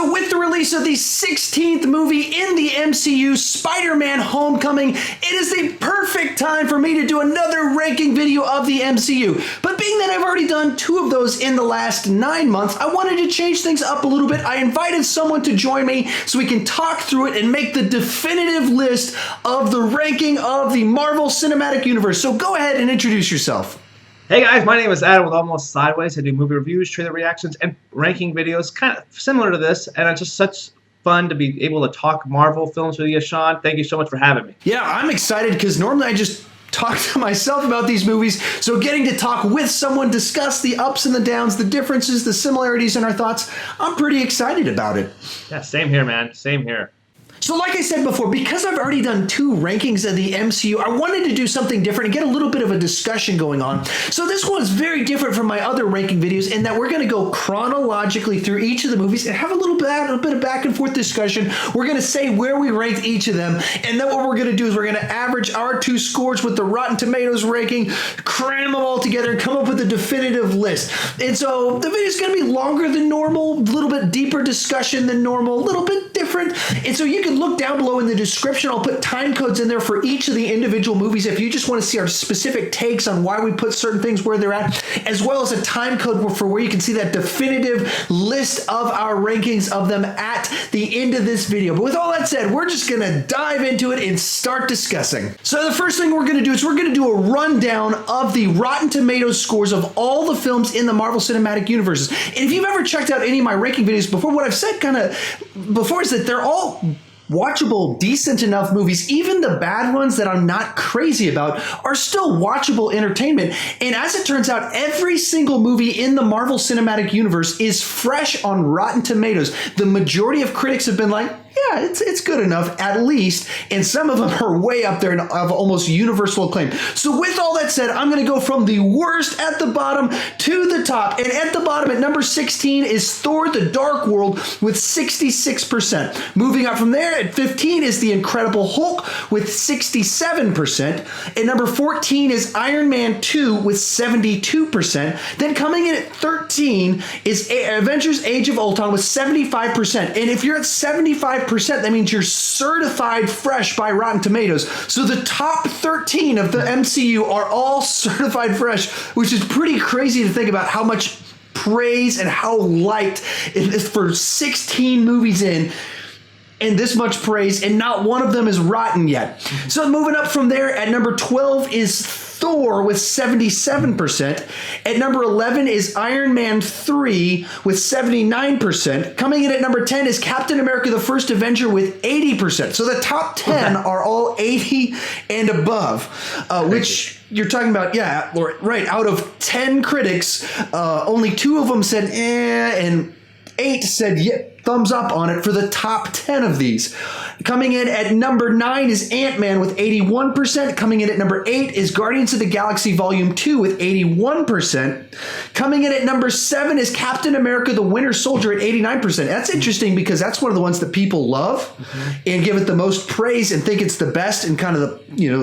So with the release of the 16th movie in the MCU, Spider-Man Homecoming, it is the perfect time for me to do another ranking video of the MCU. But being that I've already done 2 of those in the last 9 months, I wanted to change things up a little bit. I invited someone to join me so we can talk through it and make the definitive list of the ranking of the Marvel Cinematic Universe. So go ahead and introduce yourself. Hey guys, my name is Adam with Almost Sideways. I do movie reviews, trailer reactions, and ranking videos, kind of similar to this, and it's just such fun to be able to talk Marvel films with you, Sean. Thank you so much for having me. Yeah, I'm excited because normally I just talk to myself about these movies, so getting to talk with someone, discuss the ups and the downs, the differences, the similarities in our thoughts, I'm pretty excited about it. Yeah, same here, man. Same here. So like I said before, because I've already done 2 rankings of the MCU, I wanted to do something different and get a little bit of a discussion going on. So this one's very different from my other ranking videos in that we're going to go chronologically through each of the movies and have a little bit of back and forth discussion. We're going to say where we ranked each of them, and then what we're going to do is we're going to average our 2 scores with the Rotten Tomatoes ranking, cram them all together, and come up with a definitive list. And so the video's going to be longer than normal, a little bit deeper discussion than normal, a little bit different. And so you can look down below in the description. I'll put time codes in there for each of the individual movies if you just want to see our specific takes on why we put certain things where they're at, as well as a time code for where you can see that definitive list of our rankings of them at the end of this video. But with all that said, we're just going to dive into it and start discussing. So the first thing we're going to do is we're going to do a rundown of the Rotten Tomatoes scores of all the films in the Marvel Cinematic Universes. And if you've ever checked out any of my ranking videos before, what I've said kind of before is that they're all watchable, decent enough movies. Even the bad ones that I'm not crazy about are still watchable entertainment. And as it turns out, every single movie in the Marvel Cinematic Universe is fresh on Rotten Tomatoes. The majority of critics have been like, yeah, it's good enough, at least. And some of them are way up there and of almost universal acclaim. So with all that said, I'm going to go from the worst at the bottom to the top. And at the bottom at number 16 is Thor the Dark World with 66%. Moving up from there at 15 is The Incredible Hulk with 67%. At number 14 is Iron Man 2 with 72%. Then coming in at 13 is Avengers Age of Ultron with 75%. And if you're at 75%, that means you're certified fresh by Rotten Tomatoes. So the top 13 of the MCU are all certified fresh, which is pretty crazy to think about how much praise and how liked it is for 16 movies in. And this much praise, and not one of them is rotten yet. So moving up from there, at number 12 is Thor with 77%. At number 11 is Iron Man 3 with 79%. Coming in at number 10 is Captain America the First Avenger with 80%. So the top 10 are all 80 and above, which you're talking about, yeah, right. Out of 10 critics, only 2 of them said eh, and 8 said yeah, thumbs up on it for the top 10 of these. Coming in at number 9 is Ant-Man with 81%. Coming in at number 8 is Guardians of the Galaxy Volume 2 with 81%. Coming in at number 7 is Captain America the Winter Soldier at 89%. That's interesting because that's one of the ones that people love and give it the most praise and think it's the best in kind of the,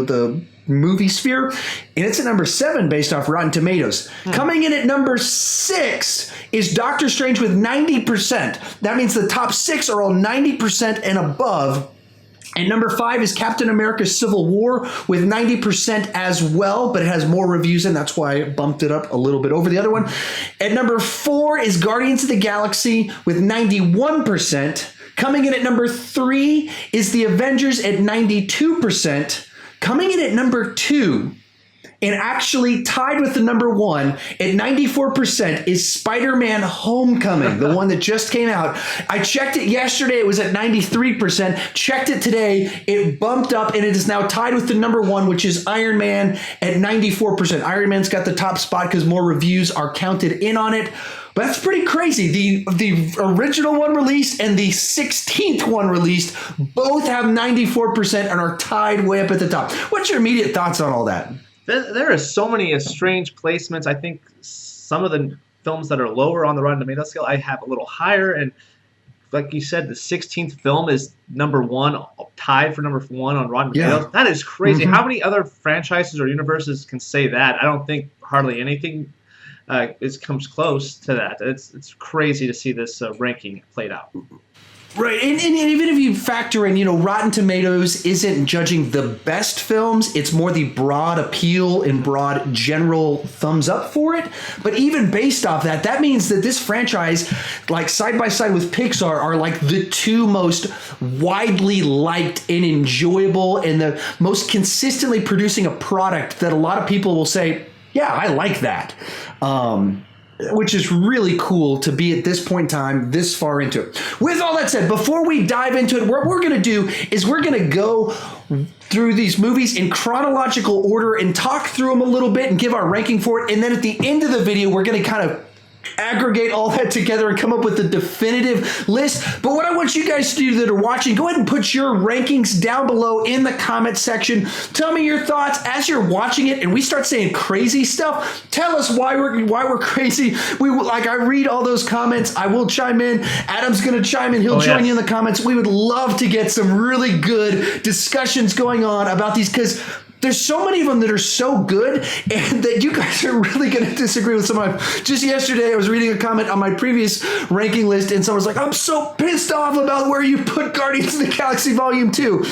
the movie sphere, and it's at number 7 based off Rotten Tomatoes. Coming in at number 6 is Doctor Strange with 90%. That means the top 6 are all 90% and above. And number 5 is Captain America Civil War with 90% as well, but it has more reviews, and that's why I bumped it up a little bit over the other one. At number 4 is Guardians of the Galaxy with 91%. Coming in at number 3 is The Avengers at 92%. Coming in at number 2, and actually tied with the number 1 at 94% is Spider-Man Homecoming, the one that just came out. I checked it yesterday, it was at 93%. Checked it today, it bumped up, and it is now tied with the number 1, which is Iron Man at 94%. Iron Man's got the top spot because more reviews are counted in on it. But that's pretty crazy. The original one released and the 16th one released both have 94% and are tied way up at the top. What's your immediate thoughts on all that? There are so many strange placements. I think some of the films that are lower on the Rotten Tomatoes scale I have a little higher. And like you said, the 16th film is number 1, tied for number 1 on Rotten Tomatoes. Yeah. That is crazy. How many other franchises or universes can say that? I don't think hardly anything comes close to that. It's crazy to see this ranking played out. Right, and even if you factor in, Rotten Tomatoes isn't judging the best films, it's more the broad appeal and broad general thumbs up for it. But even based off that, that means that this franchise, like side by side with Pixar, are like the two most widely liked and enjoyable and the most consistently producing a product that a lot of people will say, yeah, I like that. Which is really cool to be at this point in time, this far into it. With all that said, before we dive into it, what we're going to do is we're going to go through these movies in chronological order and talk through them a little bit and give our ranking for it. And then at the end of the video, we're going to kind of aggregate all that together and come up with the definitive list. But what I want you guys to do that are watching, go ahead and put your rankings down below in the comment section. Tell me your thoughts as you're watching it and we start saying crazy stuff. Tell us why we're crazy. I read all those comments. I will chime in. Adam's going to chime in. He'll join you in the comments. We would love to get some really good discussions going on about these because there's so many of them that are so good and that you guys are really going to disagree with some of them. Just yesterday, I was reading a comment on my previous ranking list and someone was like, I'm so pissed off about where you put Guardians of the Galaxy Volume 2.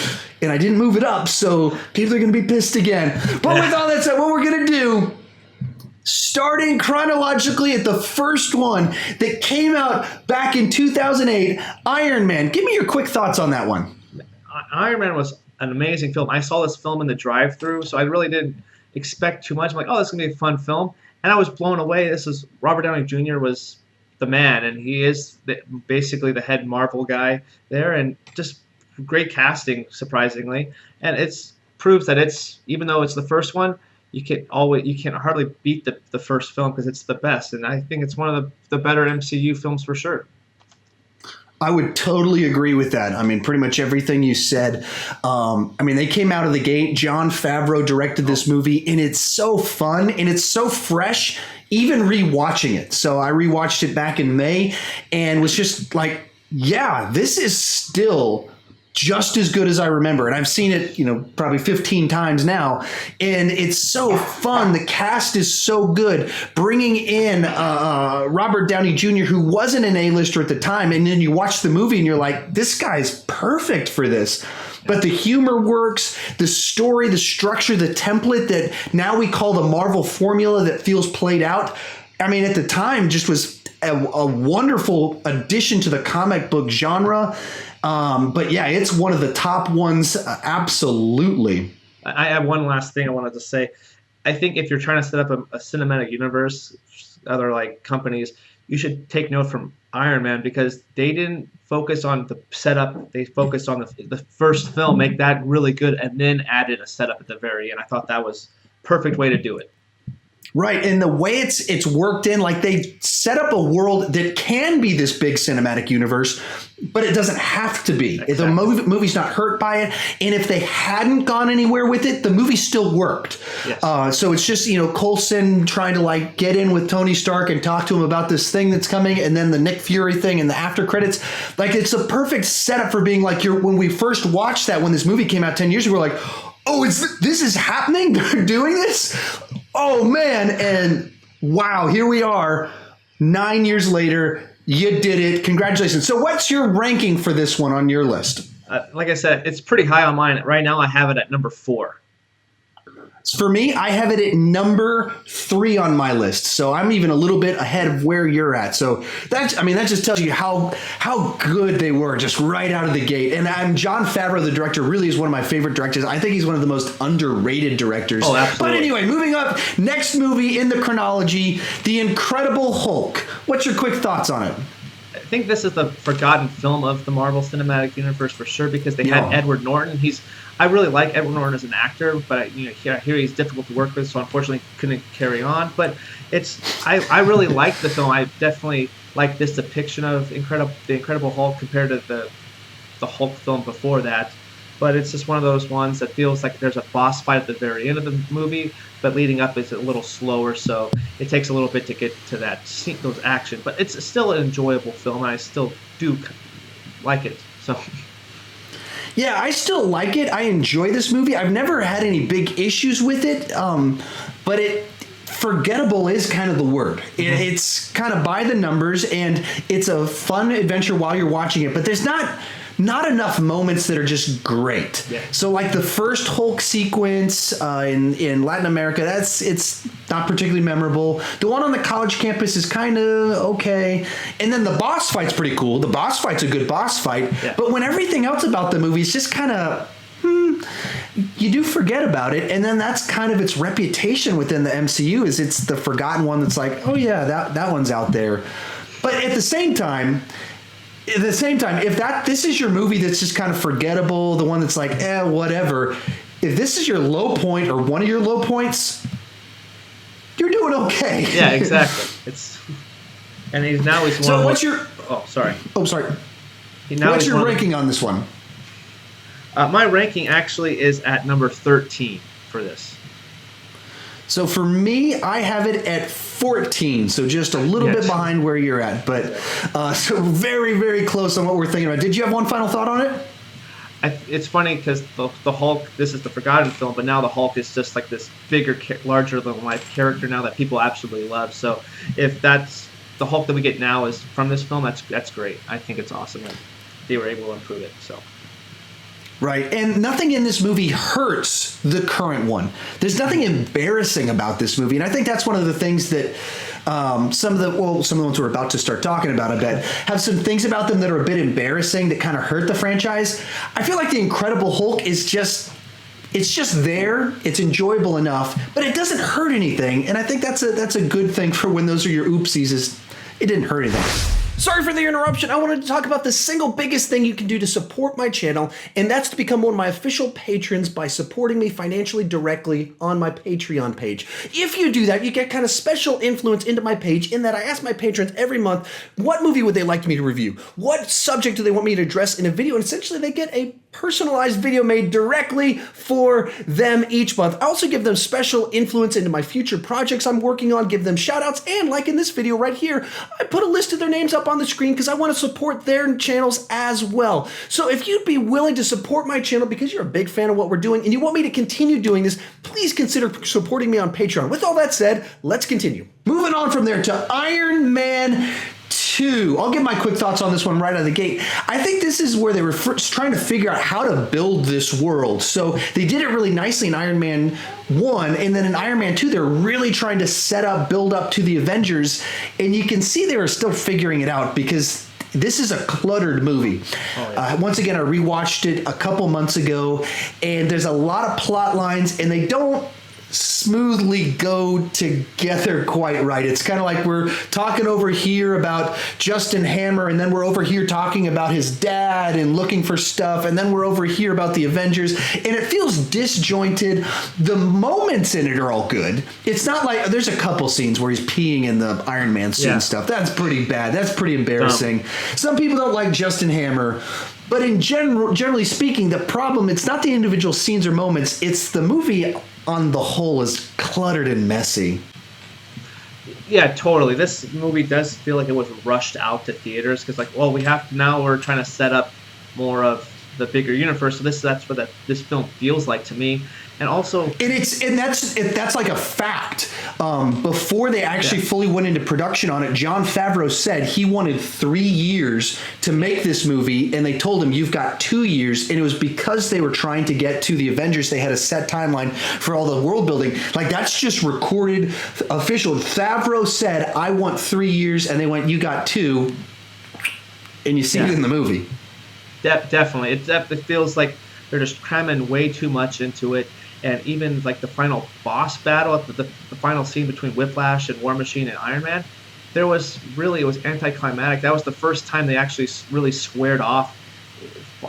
And I didn't move it up, so people are going to be pissed again. But with all that said, what we're going to do, starting chronologically at the first one that came out back in 2008, Iron Man. Give me your quick thoughts on that one. Iron Man was an amazing film. I saw this film in the drive-thru, so I really didn't expect too much. I'm like, oh, this is going to be a fun film. And I was blown away. Robert Downey Jr. was the man, and he is basically the head Marvel guy there, and just great casting, surprisingly. And it proves that even though it's the first one, you can't hardly beat the first film because it's the best. And I think it's one of the better MCU films for sure. I would totally agree with that. I mean, pretty much everything you said. They came out of the gate. Jon Favreau directed this movie, and it's so fun, and it's so fresh, even rewatching it. So I rewatched it back in May and was just like, yeah, this is still just as good as I remember. And I've seen it, probably 15 times now. And it's so fun. The cast is so good. Bringing in Robert Downey Jr., who wasn't an A-lister at the time. And then you watch the movie and you're like, this guy's perfect for this. But the humor works, the story, the structure, the template that now we call the Marvel formula that feels played out. I mean, at the time, just was a wonderful addition to the comic book genre. But yeah, it's one of the top ones. Absolutely. I have one last thing I wanted to say. I think if you're trying to set up a cinematic universe, other like companies, you should take note from Iron Man because they didn't focus on the setup. They focused on the first film, make that really good, and then added a setup at the very end. I thought that was perfect way to do it. Right, and the way it's worked in, like they set up a world that can be this big cinematic universe, but it doesn't have to be. Exactly. The movie's not hurt by it, and if they hadn't gone anywhere with it, the movie still worked. Yes. So it's just Coulson trying to like get in with Tony Stark and talk to him about this thing that's coming, and then the Nick Fury thing and the after credits. Like it's a perfect setup for being like when we first watched that when this movie came out 10 years ago, we're like, oh, this is happening? They're doing this? Oh, man. And wow, here we are 9 years later. You did it. Congratulations. So what's your ranking for this one on your list? Like I said, it's pretty high on mine. Right now, I have it at number 4. For me, I have it at number 3 on my list. So I'm even a little bit ahead of where you're at. So that just tells you how good they were just right out of the gate. And Jon Favreau, the director, really is one of my favorite directors. I think he's one of the most underrated directors. Oh, absolutely. But anyway, moving up, next movie in the chronology, The Incredible Hulk. What's your quick thoughts on it? I think this is the forgotten film of the Marvel Cinematic Universe for sure because they had Edward Norton. I really like Edward Norton as an actor, but here he's difficult to work with, so unfortunately couldn't carry on. But I really like the film. I definitely like this depiction of the Incredible Hulk compared to the Hulk film before that. But it's just one of those ones that feels like there's a boss fight at the very end of the movie, but leading up is a little slower, so it takes a little bit to get to those action. But it's still an enjoyable film, and I still do like it. So. Yeah, I still like it. I enjoy this movie. I've never had any big issues with it, but forgettable is kind of the word. It's kind of by the numbers, and it's a fun adventure while you're watching it, but there's not enough moments that are just great. Yeah. So like the first Hulk sequence in Latin America, it's not particularly memorable. The one on the college campus is kind of okay. And then the boss fight's pretty cool. The boss fight's a good boss fight. Yeah. But when everything else about the movie is just kind of, you do forget about it. And then that's kind of its reputation within the MCU, is it's the forgotten one that's like, oh yeah, that one's out there. But at the same time, if this is your movie that's just kind of forgettable, the one that's like, whatever, if this is your low point or one of your low points, you're doing okay. Yeah, exactly. So what's your... Oh, sorry. What's your ranking on this one? My ranking actually is at number 13 for this. So for me, I have it at 14, so just a little bit behind where you're at, but so very, very close on what we're thinking about. Did you have one final thought on it? It's funny because the Hulk, this is the forgotten film, but now the Hulk is just like this bigger, larger than life character now that people absolutely love. So if that's the Hulk that we get now is from this film, that's great. I think it's awesome that they were able to improve it. So. Right, and nothing in this movie hurts the current one. There's nothing embarrassing about this movie, and I think that's one of the things that some of the ones we're about to start talking about, I bet, have some things about them that are a bit embarrassing that kind of hurt the franchise. I feel like The Incredible Hulk is just there. It's enjoyable enough, but it doesn't hurt anything, and I think that's a good thing for when those are your oopsies. Is it didn't hurt anything. Sorry for the interruption. I wanted to talk about the single biggest thing you can do to support my channel, and that's to become one of my official patrons by supporting me financially directly on my Patreon page. If you do that, you get kind of special influence into my page in that I ask my patrons every month, what movie would they like me to review? What subject do they want me to address in a video? And essentially they get a personalized video made directly for them each month. I also give them special influence into my future projects I'm working on, give them shout outs, and like in this video right here, I put a list of their names up on the screen because I want to support their channels as well. So if you'd be willing to support my channel because you're a big fan of what we're doing and you want me to continue doing this, please consider supporting me on Patreon. With all that said, let's continue. Moving on from there to Iron Man 2. I'll give my quick thoughts on this one right out of the gate. I think this is where they were first trying to figure out how to build this world. So they did it really nicely in Iron Man 1, and then in Iron Man 2, they're really trying to build up to the Avengers, and you can see they were still figuring it out because this is a cluttered movie. Oh, yeah. Once again, I rewatched it a couple months ago, and there's a lot of plot lines, and they don't smoothly go together quite right. It's kind of like we're talking over here about Justin Hammer, and then we're over here talking about his dad and looking for stuff, and then we're over here about the Avengers, and it feels disjointed. The moments in it are all good. It's not like there's a couple scenes where he's peeing in the Iron Man suit and stuff. That's pretty bad. That's pretty embarrassing. Some people don't like Justin Hammer. But in generally speaking, the problem, it's not the individual scenes or moments, it's the movie on the whole is cluttered and messy. Yeah, totally. This movie does feel like it was rushed out to theaters because, we're trying to set up more of the bigger universe. So that's what this film feels like to me. And also, that's like a fact. Before they actually fully went into production on it, Jon Favreau said he wanted 3 years to make this movie, and they told him you've got 2 years. And it was because they were trying to get to the Avengers. They had a set timeline for all the world building. Like that's just recorded, official. Favreau said, "I want 3 years," and they went, "You got 2," and you see it in the movie. Definitely, it feels like they're just cramming way too much into it. And even like the final boss battle, the final scene between Whiplash and War Machine and Iron Man, it was anticlimactic. That was the first time they actually really squared off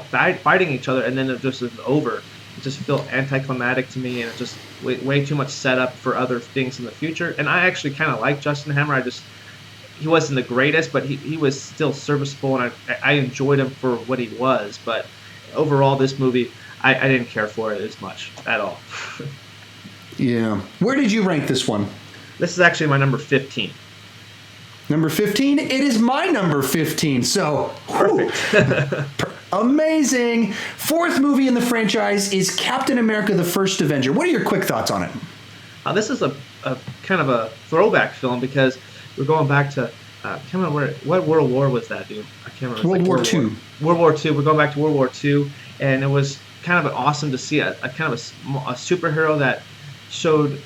fighting each other, and then it just was over. It just felt anticlimactic to me, and it just way too much setup for other things in the future. And I actually kind of like Justin Hammer. He wasn't the greatest, but he was still serviceable, and I enjoyed him for what he was. But overall, this movie, I didn't care for it as much at all. Yeah. Where did you rank this one? This is actually my number 15. Number 15? It is my number 15. So, perfect. Amazing. Fourth movie in the franchise is Captain America: The First Avenger. What are your quick thoughts on it? This is a a kind of a throwback film because we're going back to I can't remember what World War was that, dude. I can't remember. World War II. World War II. We're going back to World War II, and it was kind of awesome to see a kind of a superhero that showed,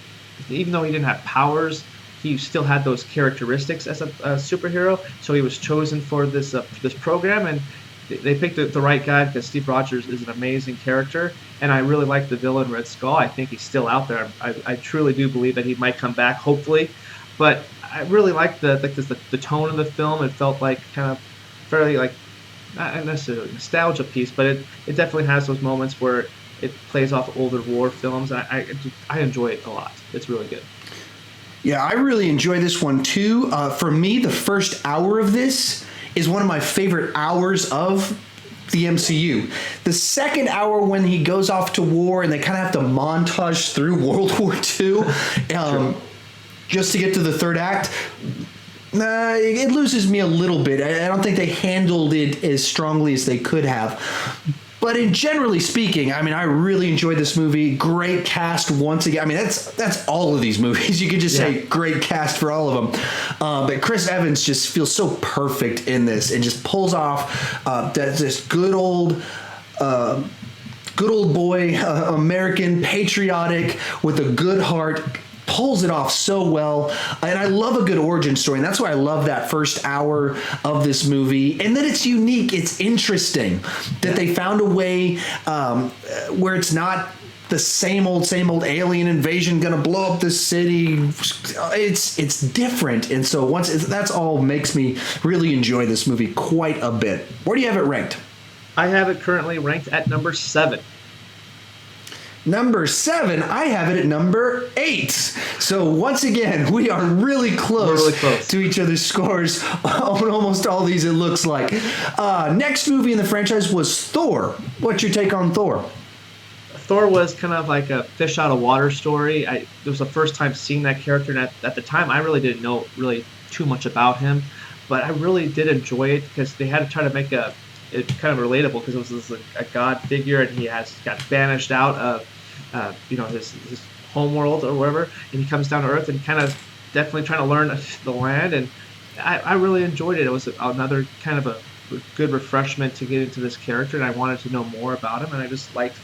even though he didn't have powers, he still had those characteristics as a superhero. So he was chosen for this this program, and they picked the right guy because Steve Rogers is an amazing character, and I really like the villain Red Skull. I think he's still out there. I truly do believe that he might come back, hopefully. But I really liked the tone of the film. It felt like kind of fairly like not necessarily a nostalgia piece, but it definitely has those moments where it plays off older war films. I enjoy it a lot. It's really good. Yeah, I really enjoy this one too. For me, the first hour of this is one of my favorite hours of the MCU. The second hour when he goes off to war and they kind of have to montage through World War II just to get to the third act, it loses me a little bit. I don't think they handled it as strongly as they could have. But in generally speaking, I mean, I really enjoyed this movie. Great cast once again. I mean, that's all of these movies. You could just say great cast for all of them. But Chris Evans just feels so perfect in this and just pulls off this good old boy, American, patriotic, with a good heart. Pulls it off so well, and I love a good origin story, and that's why I love that first hour of this movie. And then it's unique, it's interesting that they found a way where it's not the same old alien invasion gonna blow up this city. It's different, and so that's all makes me really enjoy this movie quite a bit. Where do you have it ranked? I have it currently ranked at number 7. Number 7, I have it at number 8. So once again, we are really close to each other's scores on almost all these, it looks like. Next movie in the franchise was Thor. What's your take on Thor? Thor was kind of like a fish out of water story. It was the first time seeing that character, and at the time, I really didn't know really too much about him. But I really did enjoy it because they had to try to make it kind of relatable because it was a god figure, and he got banished out of his home world or wherever, and he comes down to Earth and kind of definitely trying to learn the land, and I really enjoyed it. It was another kind of a good refreshment to get into this character, and I wanted to know more about him, and I just liked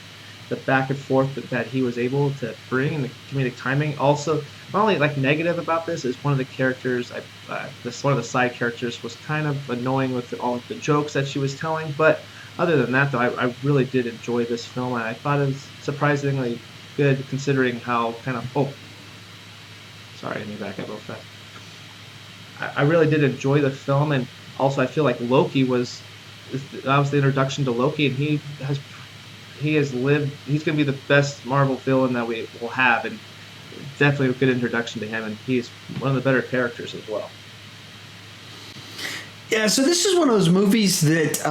the back and forth that he was able to bring and the comedic timing. Also, not only like negative about this is one of the characters, one of the side characters was kind of annoying with all of the jokes that she was telling, but other than that, though, I really did enjoy this film, and I thought it was surprisingly good considering how kind of... Oh, sorry, let me back up real fast. I really did enjoy the film, and also I feel like that was the introduction to Loki, and he's going to be the best Marvel villain that we will have, and definitely a good introduction to him, and he's one of the better characters as well. Yeah, so this is one of those movies that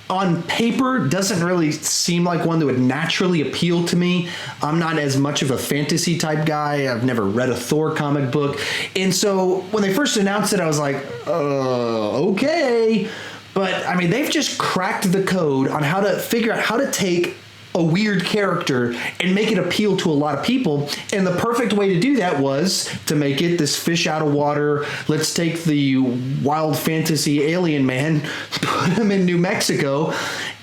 on paper doesn't really seem like one that would naturally appeal to me. I'm not as much of a fantasy type guy. I've never read a Thor comic book. And so when they first announced it, I was like, okay. But I mean, they've just cracked the code on how to figure out how to take a weird character and make it appeal to a lot of people. And the perfect way to do that was to make it this fish out of water. Let's take the wild fantasy alien man, put him in New Mexico,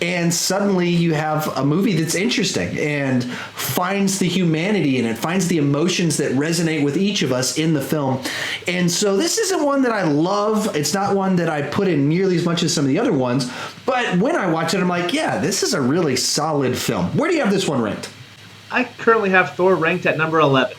and suddenly you have a movie that's interesting and finds the humanity in it, finds the emotions that resonate with each of us in the film. And so this isn't one that I love. It's not one that I put in nearly as much as some of the other ones. But when I watch it, I'm like, yeah, this is a really solid film. Where do you have this one ranked? I currently have Thor ranked at number 11.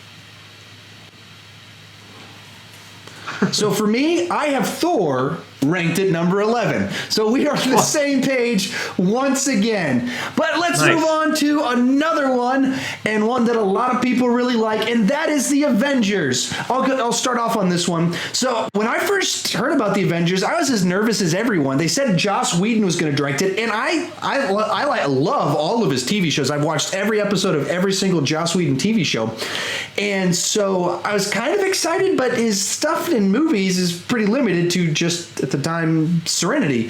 So for me, I have Thor ranked at number 11. So we are on the same page once again. But let's move on to another one, and one that a lot of people really like, and that is The Avengers. I'll start off on this one. So when I first heard about The Avengers, I was as nervous as everyone. They said Joss Whedon was going to direct it, and I love all of his TV shows. I've watched every episode of every single Joss Whedon TV show. And so I was kind of excited, but his stuff in movies is pretty limited to just, at the time, Serenity.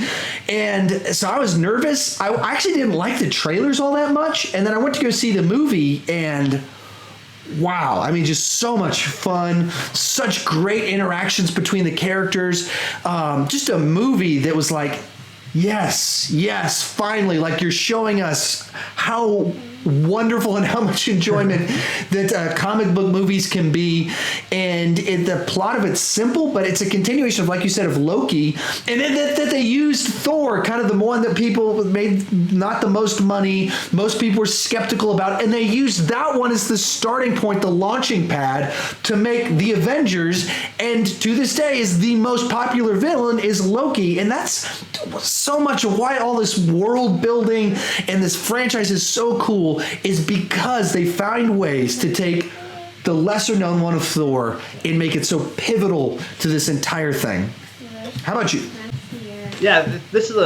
And so I was nervous. I actually didn't like the trailers all that much. And then I went to go see the movie, and wow. I mean, just so much fun, such great interactions between the characters. Just a movie that was like, yes, finally, like you're showing us how wonderful and how much enjoyment that comic book movies can be. And the plot of it's simple, but it's a continuation of, like you said, of Loki. And then that they used Thor, kind of the one that people made not the most money, most people were skeptical about, and they used that one as the starting point, the launching pad to make the Avengers. And to this day is the most popular villain is Loki. And that's so much of why all this world building and this franchise is so cool, is because they find ways to take the lesser known one of Thor and make it so pivotal to this entire thing. How about you? Yeah, this is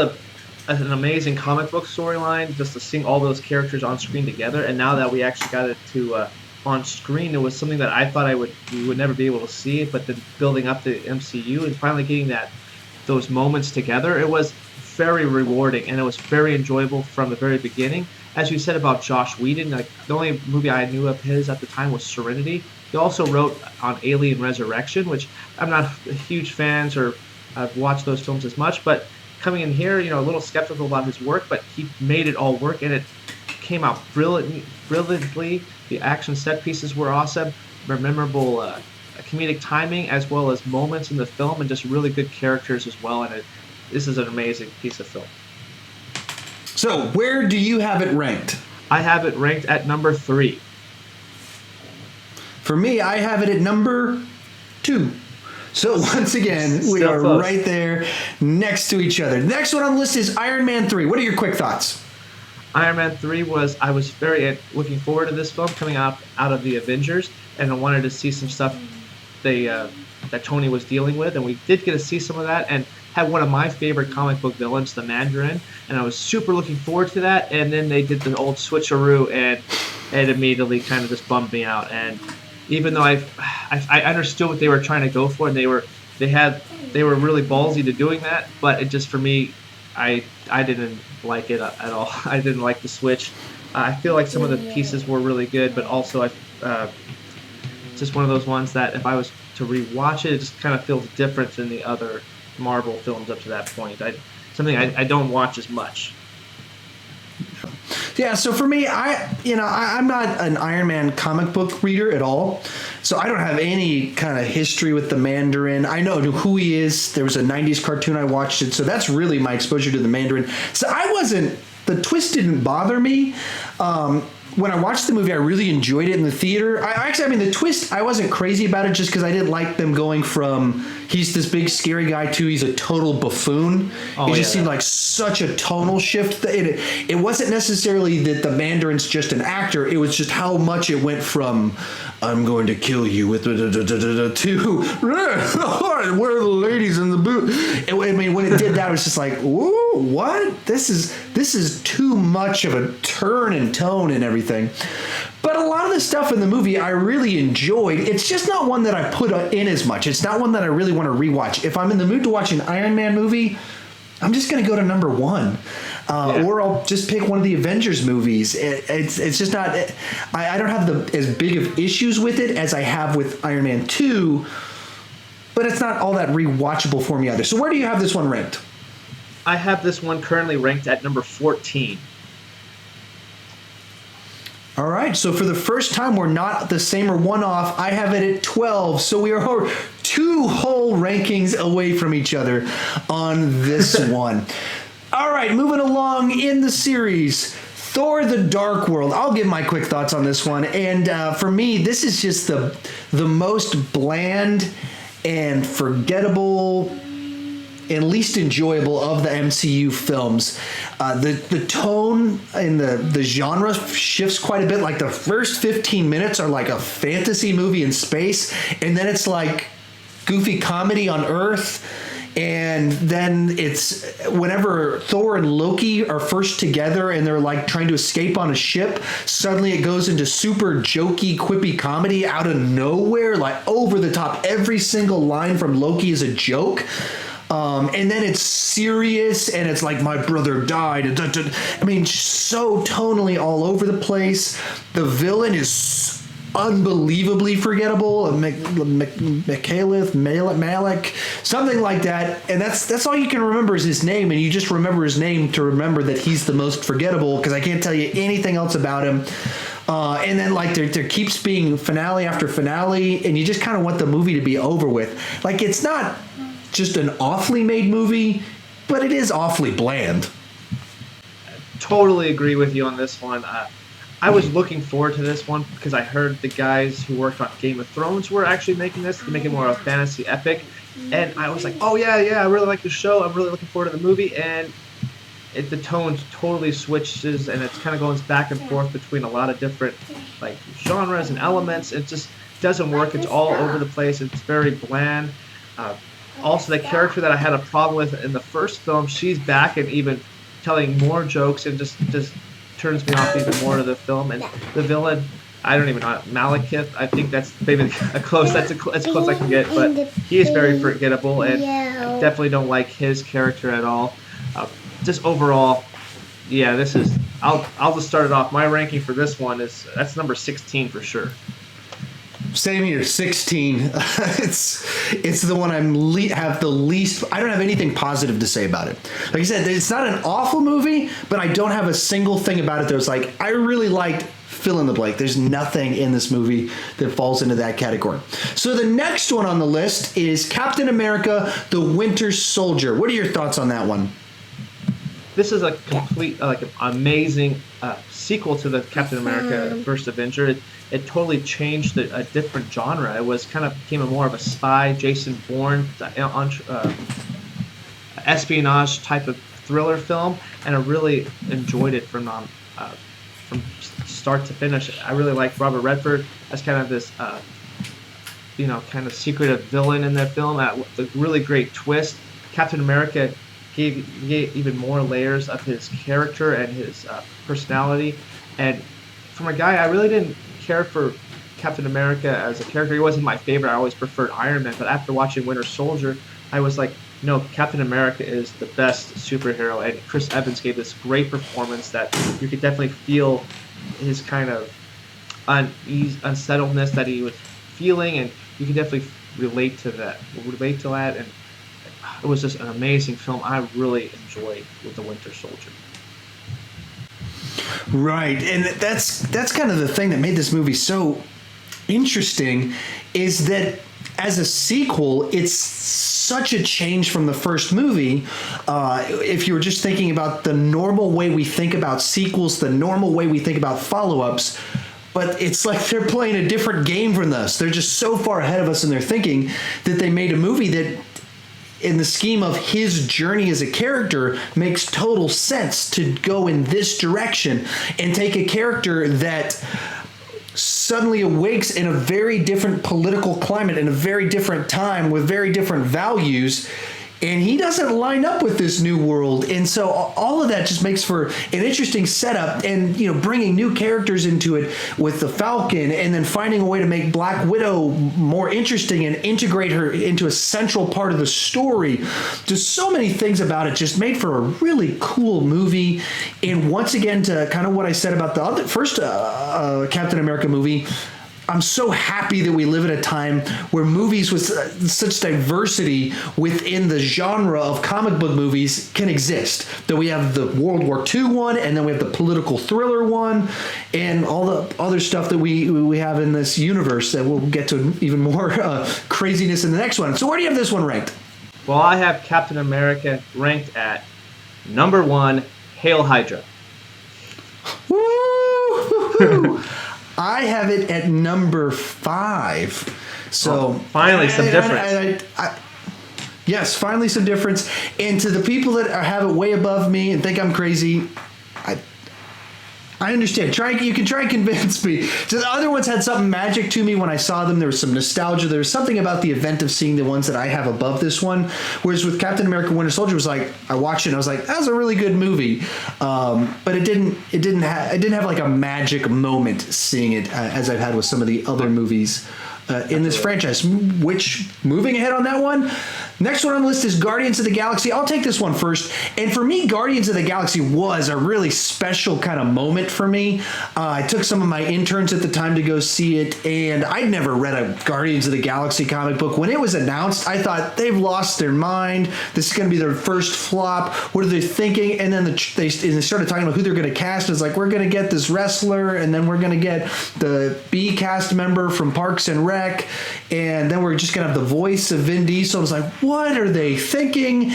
an amazing comic book storyline, just to see all those characters on screen together. And now that we actually got it to on screen, it was something that I thought we would never be able to see. But then building up the MCU and finally getting those moments together, it was very rewarding and it was very enjoyable from the very beginning. As you said about Joss Whedon, like the only movie I knew of his at the time was Serenity. He also wrote on Alien Resurrection, which I'm not a huge fan or I've watched those films as much, but coming in here, a little skeptical about his work, but he made it all work and it came out brilliantly. The action set pieces were awesome, memorable comedic timing, as well as moments in the film, and just really good characters as well. And this is an amazing piece of film. So, where do you have it ranked? I have it ranked at number 3. For me, I have it at number 2. So, once again, we Still are close. right there next to each other. Next one on the list is Iron Man 3. What are your quick thoughts? Iron Man 3 I was very looking forward to this film coming out of the Avengers, and I wanted to see some stuff that Tony was dealing with, and we did get to see some of that, and had one of my favorite comic book villains, the Mandarin, and I was super looking forward to that. And then they did the old switcheroo, and it immediately kind of just bummed me out. And even though I understood what they were trying to go for, and they were really ballsy to doing that, but it just, for me, I didn't like it at all. I didn't like the switch. I feel like some of the pieces were really good, but also it's just one of those ones that if I was to rewatch it, it just kind of feels different than the other Marvel films up to that point. Something I don't watch as much. Yeah, so for me, I'm not an Iron Man comic book reader at all, so I don't have any kind of history with the Mandarin. I know who he is. There was a 90s cartoon I watched it, so that's really my exposure to the Mandarin. So the twist didn't bother me. When I watched the movie, I really enjoyed it in the theater. The twist, I wasn't crazy about it just because I didn't like them going from he's this big scary guy to he's a total buffoon. It just seemed like such a tonal shift. It wasn't necessarily that the Mandarin's just an actor. It was just how much it went from I'm going to kill you with to where are the ladies in the booth? When it did that, it was just like, ooh, what? This is too much of a turn in tone and everything. But a lot of the stuff in the movie I really enjoyed. It's just not one that I put in as much. It's not one that I really want to rewatch. If I'm in the mood to watch an Iron Man movie, I'm just going to go to number 1. Or I'll just pick one of the Avengers movies. It's just not... I don't have as big of issues with it as I have with Iron Man 2, but it's not all that rewatchable for me either. So where do you have this one ranked? I have this one currently ranked at number 14. All right, so for the first time, we're not the same or one off. I have it at 12, so we are 2 whole rankings away from each other on this one. All right, moving along in the series, Thor: The Dark World. I'll give my quick thoughts on this one, and for me, this is just the most bland and forgettable and least enjoyable of the MCU films. The tone and the genre shifts quite a bit. Like the first 15 minutes are like a fantasy movie in space, and then it's like goofy comedy on Earth. And then it's whenever Thor and Loki are first together and they're like trying to escape on a ship, suddenly it goes into super jokey, quippy comedy out of nowhere, like over the top. Every single line from Loki is a joke. And then it's serious and it's like my brother died. So tonally all over the place. The villain is unbelievably forgettable. Malik, something like that. And that's all you can remember is his name, and you just remember his name to remember that he's the most forgettable, because I can't tell you anything else about him. And then like there keeps being finale after finale, and you just kind of want the movie to be over with. Like, it's not just an awfully made movie, but it is awfully bland. Totally agree with you on this one. I was looking forward to this one because I heard the guys who worked on Game of Thrones were actually making this to make it more of a fantasy epic, and I was like, oh yeah, I really like the show. I'm really looking forward to the movie, and the tone totally switches, and it kind of goes back and forth between a lot of different like genres and elements. It just doesn't work. It's all over the place. It's very bland. Also, the character that I had a problem with in the first film, she's back and even telling more jokes, and just turns me off even more to the film. And the villain, I don't even know, Malekith. I think that's maybe as close I can get, but he is very forgettable, and I definitely don't like his character at all. Just overall, yeah, this is. I'll just start it off. My ranking for this one that's number 16 for sure. Same here, 16. It's the one have the least. I don't have anything positive to say about it. Like I said, it's not an awful movie, but I don't have a single thing about it that was like, I really liked fill in the blank. There's nothing in this movie that falls into that category. So the next one on the list is Captain America: The Winter Soldier. What are your thoughts on that one? This is a complete, like, an amazing sequel to the Captain America First Avenger. It totally changed a different genre. It was kind of became more of a spy, Jason Bourne, espionage type of thriller film, and I really enjoyed it from start to finish. I really liked Robert Redford as kind of this, kind of secretive villain in that film. A really great twist. Captain America gave even more layers of his character and his personality. And from a guy, I really didn't care for Captain America as a character. He wasn't my favorite. I always preferred Iron Man. But after watching Winter Soldier, I was like, no, Captain America is the best superhero. And Chris Evans gave this great performance that you could definitely feel his kind of unsettledness that he was feeling, and you can definitely relate to that. And it was just an amazing film. I really enjoyed with The Winter Soldier. Right, and that's kind of the thing that made this movie so interesting, is that as a sequel, it's such a change from the first movie. If you were just thinking about the normal way we think about sequels, the normal way we think about follow-ups, but it's like they're playing a different game from us. They're just so far ahead of us in their thinking that they made a movie that, in the scheme of his journey as a character, makes total sense to go in this direction and take a character that suddenly awakes in a very different political climate, in a very different time, with very different values, and he doesn't line up with this new world. And so all of that just makes for an interesting setup, and bringing new characters into it with the Falcon, and then finding a way to make Black Widow more interesting and integrate her into a central part of the story. Just so many things about it just made for a really cool movie. And once again, to kind of what I said about the first Captain America movie, I'm so happy that we live at a time where movies with such diversity within the genre of comic book movies can exist. That we have the World War II one, and then we have the political thriller one, and all the other stuff that we have in this universe that we'll get to even more craziness in the next one. So where do you have this one ranked? Well, I have Captain America ranked at number 1, Hail Hydra. Woo! I have it at number 5. So finally some difference. Yes, finally some difference. And to the people that have it way above me and think I'm crazy, I understand. You can try and convince me. So the other ones had something magic to me when I saw them. There was some nostalgia. There was something about the event of seeing the ones that I have above this one. Whereas with Captain America: Winter Soldier, it was like I watched it and I was like, that was a really good movie. But it didn't have like a magic moment seeing it as I've had with some of the other movies in this franchise. Which, moving ahead on that one, Next one on the list is Guardians of the Galaxy. I'll take this one first. And for me, Guardians of the Galaxy was a really special kind of moment for me. I took some of my interns at the time to go see it, and I'd never read a Guardians of the Galaxy comic book. When it was announced, I thought, they've lost their mind. This is going to be their first flop. What are they thinking? And then they started talking about who they're going to cast. It's like, we're going to get this wrestler, and then we're going to get the B cast member from Parks and Rec, and then we're just going to have the voice of Vin Diesel. I was like, what are they thinking?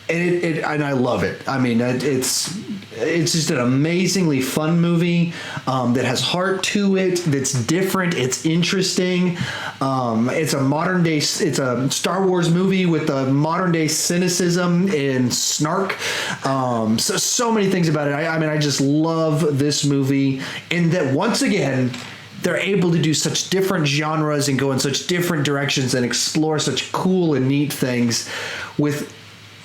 And I love it. I mean, it's just an amazingly fun movie that has heart to it. That's different. It's interesting. It's a Star Wars movie with a modern day cynicism and snark. So many things about it. I mean, I just love this movie, and that once again, they're able to do such different genres and go in such different directions and explore such cool and neat things with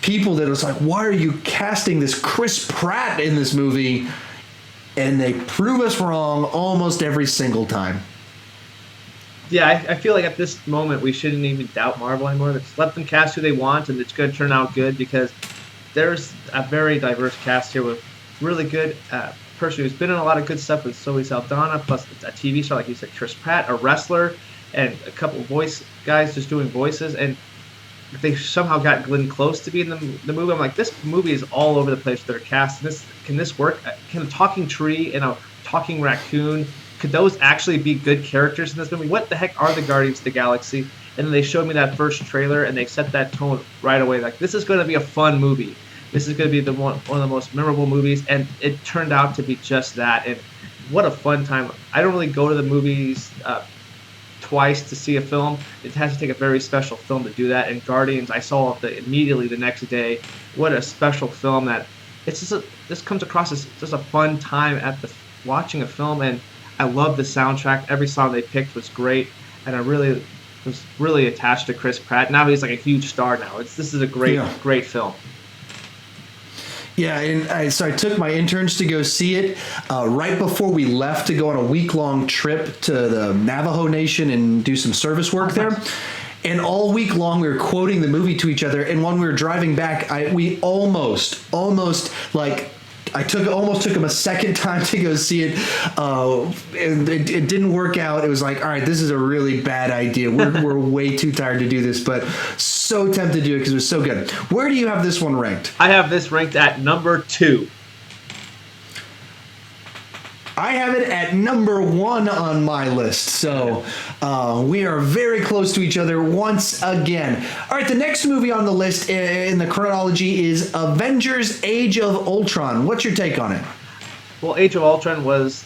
people that it's like, why are you casting this Chris Pratt in this movie? And they prove us wrong almost every single time. Yeah, I feel like at this moment we shouldn't even doubt Marvel anymore. Just let them cast who they want, and it's going to turn out good, because there's a very diverse cast here with really good person who's been in a lot of good stuff with Zoe Saldana, plus a TV star, like you said, Chris Pratt, a wrestler, and a couple voice guys just doing voices, and they somehow got Glenn Close to be in the movie. I'm like, this movie is all over the place with their cast. Can this work? Can a talking tree and a talking raccoon, could those actually be good characters in this movie? What the heck are the Guardians of the Galaxy? And then they showed me that first trailer, and they set that tone right away. Like, this is going to be a fun movie. This is going to be one of the most memorable movies, and it turned out to be just that. And what a fun time. I don't really go to the movies twice to see a film. It has to take a very special film to do that. And Guardians, I saw immediately the next day. What a special film that it's just this comes across as just a fun time at watching a film. And I love the soundtrack. Every song they picked was great, and I was really attached to Chris Pratt. Now he's like a huge star now. This is a great film. Yeah, and so I took my interns to go see it right before we left to go on a week-long trip to the Navajo Nation and do some service work there. And all week long, we were quoting the movie to each other. And when we were driving back, we almost like, I almost took him a second time to go see it, and it didn't work out. It was like, all right, this is a really bad idea. We're way too tired to do this, but so tempted to do it because it was so good. Where do you have this one ranked? I have this ranked at number 2. I have it at number 1 on my list, so we are very close to each other once again. All right, the next movie on the list in the chronology is Avengers Age of Ultron. What's your take on it? Well, Age of Ultron was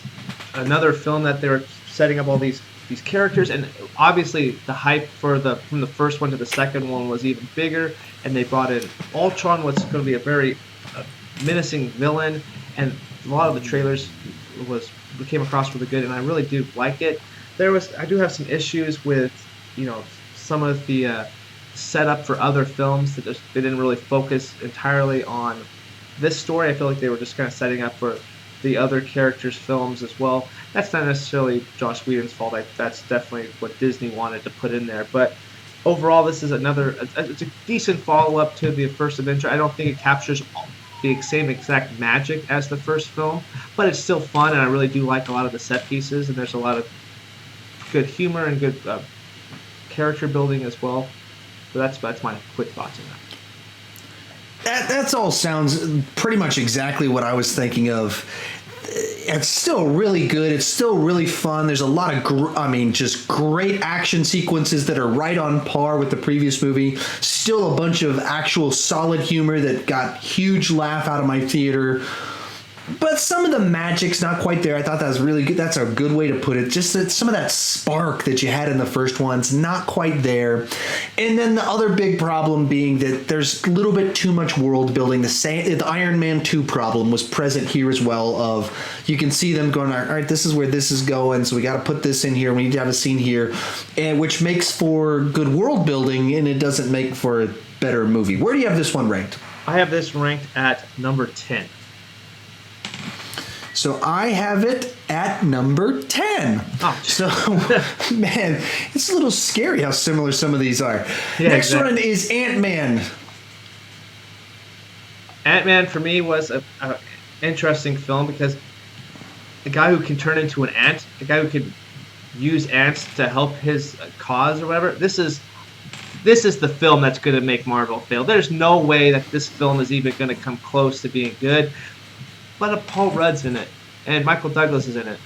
another film that they were setting up all these characters, and obviously the hype from the first one to the second one was even bigger, and they brought in Ultron, what's going to be a very menacing villain, and a lot of the trailers came across really good, and I really do like it. I do have some issues with, some of the setup for other films that they didn't really focus entirely on this story. I feel like they were just kind of setting up for the other characters' films as well. That's not necessarily Joss Whedon's fault. That's definitely what Disney wanted to put in there. But overall, this is it's a decent follow-up to the first Avenger. I don't think it captures the same exact magic as the first film, but it's still fun, and I really do like a lot of the set pieces, and there's a lot of good humor and good character building as well. So that's my quick thoughts on that. That's all sounds pretty much exactly what I was thinking of. It's still really good. It's still really fun. There's a lot of, just great action sequences that are right on par with the previous movie. Still a bunch of actual solid humor that got huge laugh out of my theater. But some of the magic's not quite there. I thought that was really good. That's a good way to put it. Just that some of that spark that you had in the first one's not quite there. And then the other big problem being that there's a little bit too much world building. The Iron Man 2 problem was present here as well. Of you can see them going, all right, this is where this is going, so we got to put this in here. We need to have a scene here, and which makes for good world building, and it doesn't make for a better movie. Where do you have this one ranked? I have this ranked at number 10. So I have it at number 10. Oh. So, man, it's a little scary how similar some of these are. Yeah, Next exactly. one is Ant-Man. Ant-Man for me was a interesting film because a guy who can turn into an ant, a guy who can use ants to help his cause or whatever. This is the film that's going to make Marvel fail. There's no way that this film is even going to come close to being good. But Paul Rudd's in it, and Michael Douglas is in it.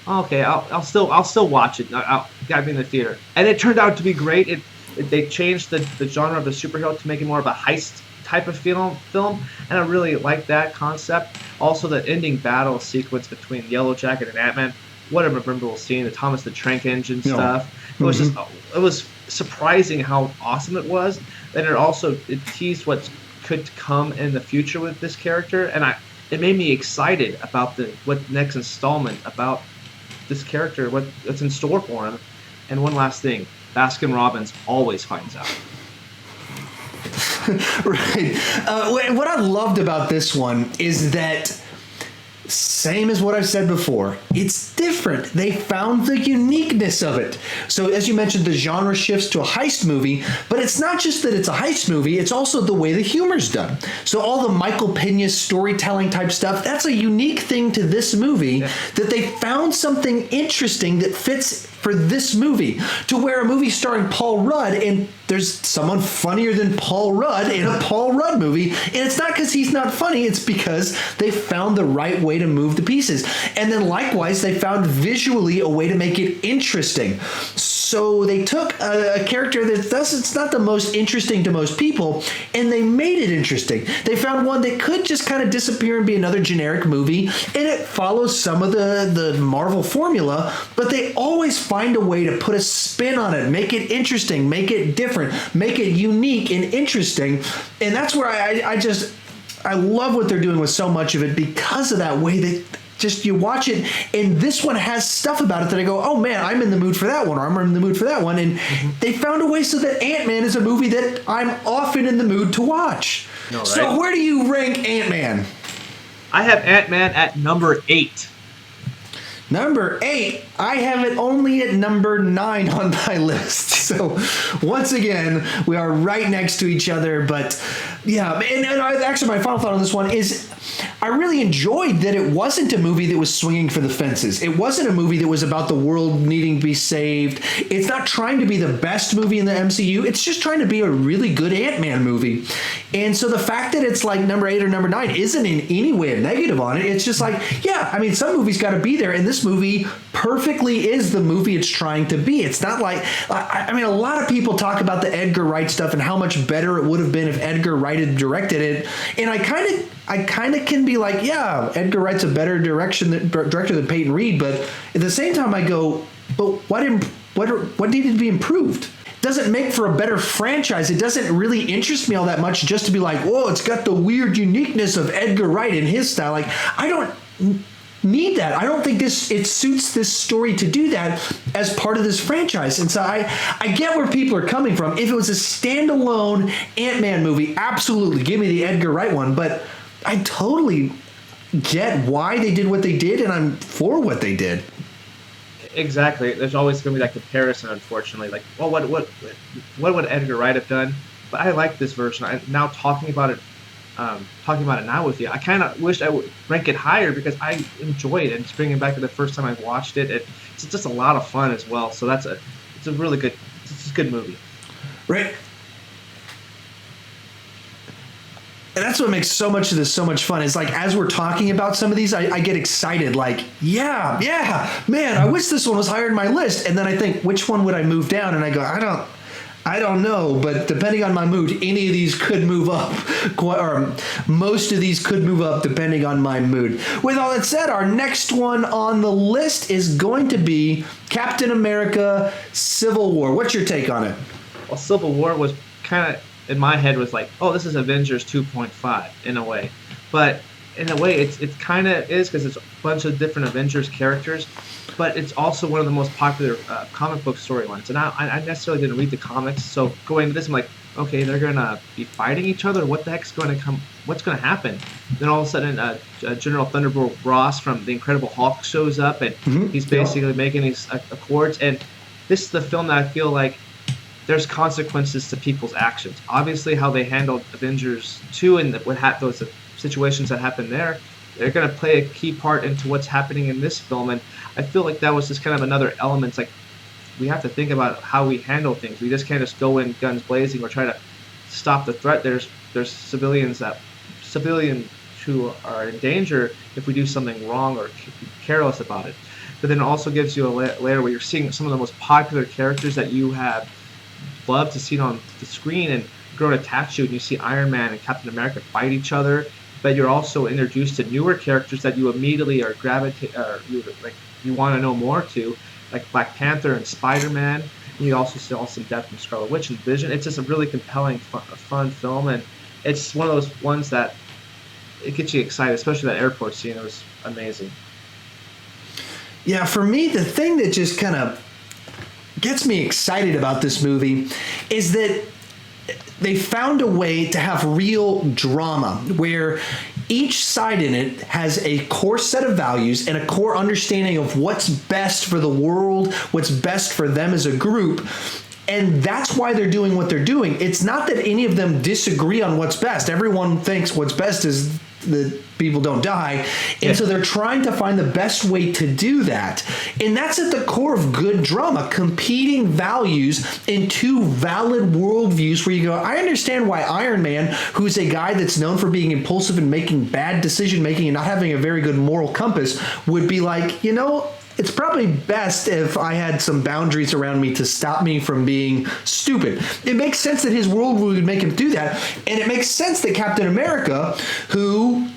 Okay, I'll still watch it. I'll gotta be in the theater, and it turned out to be great. They changed the genre of the superhero to make it more of a heist type of film, and I really like that concept. Also, the ending battle sequence between Yellow Jacket and Ant-Man. What a memorable scene! The Thomas the Tank Engine stuff. It was it was surprising how awesome it was, and it teased what could come in the future with this character, and it made me excited about what next installment about this character, what's in store for him. And one last thing, Baskin Robbins always finds out. Right. What I loved about this one is that, same as what I've said before, it's different. They found the uniqueness of it. So as you mentioned, the genre shifts to a heist movie, but it's not just that it's a heist movie, it's also the way the humor's done. So all the Michael Pena storytelling type stuff, that's a unique thing to this movie, that they found something interesting that fits for this movie, to where a movie starring Paul Rudd, and there's someone funnier than Paul Rudd in a Paul Rudd movie, and it's not because he's not funny, it's because they found the right way to move the pieces. And then likewise, they found visually a way to make it interesting. So they took a character it's not the most interesting to most people, and they made it interesting. They found one that could just kind of disappear and be another generic movie, and it follows some of the Marvel formula, but they always find a way to put a spin on it, make it interesting, make it different, make it unique and interesting. And that's where I love what they're doing with so much of it, because of that way that just you watch it, and this one has stuff about it that I go, oh man, I'm in the mood for that one, or I'm in the mood for that one. And they found a way so that Ant-Man is a movie that I'm often in the mood to watch. No, right? So where do you rank Ant-Man? I have Ant-Man at number 8. Number 8, I have it only at number 9 on my list. So once again, we are right next to each other. But yeah, and actually my final thought on this one is I really enjoyed that it wasn't a movie that was swinging for the fences. It wasn't a movie that was about the world needing to be saved. It's not trying to be the best movie in the MCU. It's just trying to be a really good Ant-Man movie. And so the fact that it's like number 8 or number 9 isn't in any way a negative on it. It's just like, yeah, I mean, some movies got to be there, and this movie perfectly is the movie it's trying to be. It's not like, I mean, a lot of people talk about the Edgar Wright stuff and how much better it would have been if Edgar Wright had directed it. And I kind of can be like, yeah, Edgar Wright's a better director than Peyton Reed. But at the same time, I go, but what needed to be improved? Doesn't make for a better franchise. It doesn't really interest me all that much just to be like, whoa, it's got the weird uniqueness of Edgar Wright in his style. Like, I don't need that. I don't think it suits this story to do that as part of this franchise. And so I get where people are coming from. If it was a standalone Ant-Man movie, absolutely give me the Edgar Wright one. But I totally get why they did what they did, and I'm for what they did. Exactly. There's always going to be that comparison, unfortunately. Like, well, what would Edgar Wright have done? But I like this version. Now talking about it now with you, I kind of wish I would rank it higher because I enjoyed it. It's bringing back to the first time I watched it. It's just a lot of fun as well. So it's a really good, it's a good movie. Right. And that's what makes so much of this so much fun. Is like, as we're talking about some of these, I get excited. Like, yeah, man, I wish this one was higher in my list. And then I think, which one would I move down? And I go, I don't know. But depending on my mood, any of these could move up. Or most of these could move up depending on my mood. With all that said, our next one on the list is going to be Captain America: Civil War. What's your take on it? Well, Civil War was kind of, in my head, was like, oh, this is Avengers 2.5 in a way. But in a way, it's kind of is, because it's a bunch of different Avengers characters. But it's also one of the most popular comic book storylines. And I necessarily didn't read the comics, so going into this, I'm like, okay, they're gonna be fighting each other. What the heck's going to come? What's going to happen? Then all of a sudden, General Thunderbolt Ross from the Incredible Hulk shows up, and he's basically making these accords. And this is the film that I feel like there's consequences to people's actions. Obviously, how they handled Avengers 2 and those situations that happened there, they're going to play a key part into what's happening in this film. And I feel like that was just kind of another element. It's like we have to think about how we handle things. We just can't just go in guns blazing or try to stop the threat. There's civilians who are in danger if we do something wrong or careless about it. But then it also gives you a layer where you're seeing some of the most popular characters that you have loved to see on the screen and grown attached to, and you see Iron Man and Captain America fight each other. But you're also introduced to newer characters that you immediately are you want to know more to, like Black Panther and Spiderman. And you also saw some depth from Scarlet Witch and Vision. It's just a really compelling, fun film, and it's one of those ones that it gets you excited, especially that airport scene. It was amazing. Yeah, for me, the thing that just kind of gets me excited about this movie is that they found a way to have real drama where each side in it has a core set of values and a core understanding of what's best for the world, what's best for them as a group. And that's why they're doing what they're doing. It's not that any of them disagree on what's best. Everyone thinks what's best is that people don't die. And so they're trying to find the best way to do that. And that's at the core of good drama, competing values in two valid worldviews where you go, I understand why Iron Man, who's a guy that's known for being impulsive and making bad decision making and not having a very good moral compass, would be like, you know, it's probably best if I had some boundaries around me to stop me from being stupid. It makes sense that his world would make him do that. And it makes sense that Captain America, who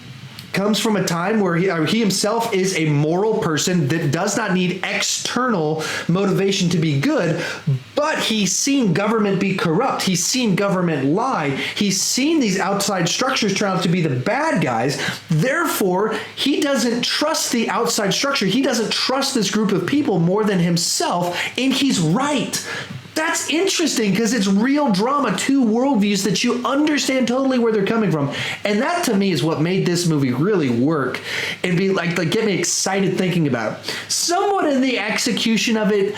comes from a time where he himself is a moral person that does not need external motivation to be good, but he's seen government be corrupt. He's seen government lie. He's seen these outside structures turn out to be the bad guys. Therefore, he doesn't trust the outside structure. He doesn't trust this group of people more than himself, and he's right. That's interesting because it's real drama, two worldviews that you understand totally where they're coming from. And that to me is what made this movie really work and be like get me excited thinking about it. Somewhat in the execution of it,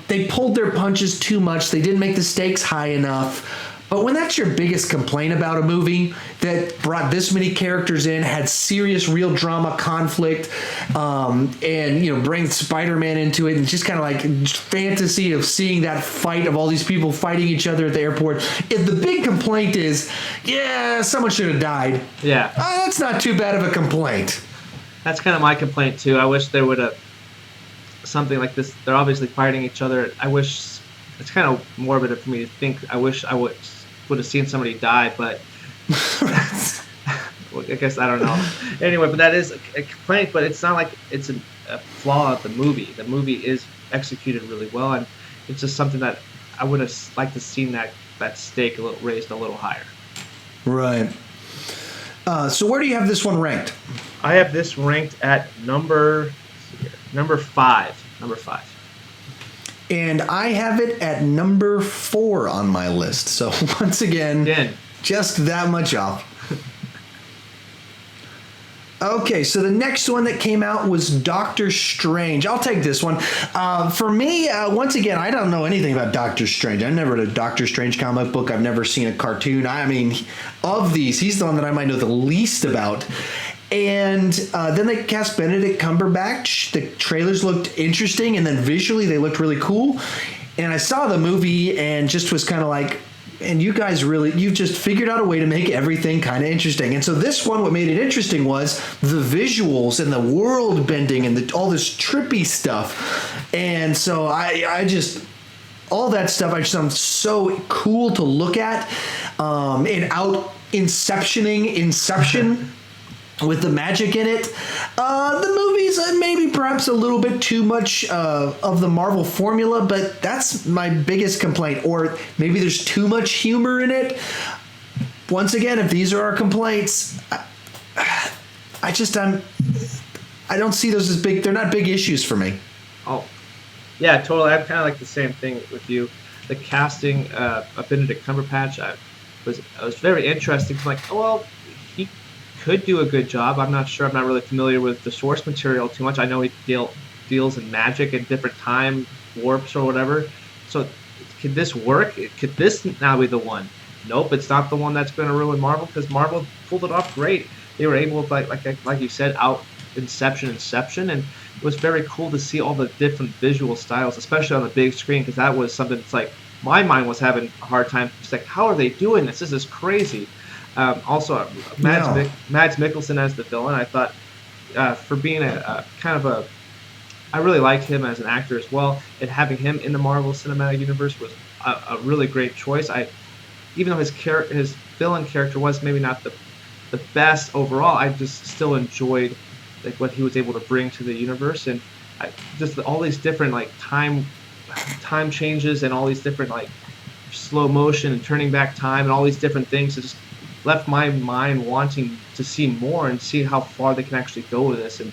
they pulled their punches too much. They didn't make the stakes high enough. But when that's your biggest complaint about a movie that brought this many characters in, had serious real drama, conflict, and, you know, bring Spider-Man into it and just kind of like fantasy of seeing that fight of all these people fighting each other at the airport. If the big complaint is, yeah, someone should have died. Yeah. That's not too bad of a complaint. That's kind of my complaint too. I wish there would have something like this. They're obviously fighting each other. I wish it's kind of morbid for me to think. I wish I would have seen somebody die, but well, I guess I don't know. Anyway, but that is a complaint, but it's not like it's a flaw of the movie. The movie is executed really well, and it's just something that I would have liked to seen that stake raised a little higher. Right. So where do you have this one ranked? I have this ranked at number 5. Number 5. And I have it at number 4 on my list. So once again, just that much off. Okay, so the next one that came out was Doctor Strange. I'll take this one. For me, once again, I don't know anything about Doctor Strange. I've never read a Doctor Strange comic book. I've never seen a cartoon. I mean, of these, he's the one that I might know the least about. And then they cast Benedict Cumberbatch. The trailers looked interesting, and then visually they looked really cool. And I saw the movie and just was kind of like, and you guys you've just figured out a way to make everything kind of interesting. And so this one, what made it interesting was the visuals and the world bending and all this trippy stuff. And so I just, all that stuff I just found so cool to look at. And out Inception with the magic in it. The movies maybe perhaps a little bit too much of the Marvel formula, but that's my biggest complaint. Or maybe there's too much humor in it. Once again, if these are our complaints, I don't see those as big. They're not big issues for me. Oh, yeah, totally. I'm kind of like the same thing with you. the casting of Benedict Cumberbatch was very interesting. I'm like, oh, well, he could do a good job. I'm not sure. I'm not really familiar with the source material too much. I know he deals in magic and different time warps or whatever. So could this work? Could this now be the one? Nope, it's not the one that's going to ruin Marvel, because Marvel pulled it off great. They were able to, like you said, out Inception, and it was very cool to see all the different visual styles, especially on the big screen, because that was something that's like my mind was having a hard time. It's like, how are they doing this? This is crazy. Also, Mads Mikkelsen as the villain, I thought for being a kind of a, I really liked him as an actor as well, and having him in the Marvel Cinematic Universe was a really great choice. Even though his villain character was maybe not the best overall, I just still enjoyed like what he was able to bring to the universe, and just all these different like time changes and all these different like slow motion and turning back time and all these different things. It just left my mind wanting to see more and see how far they can actually go with this. And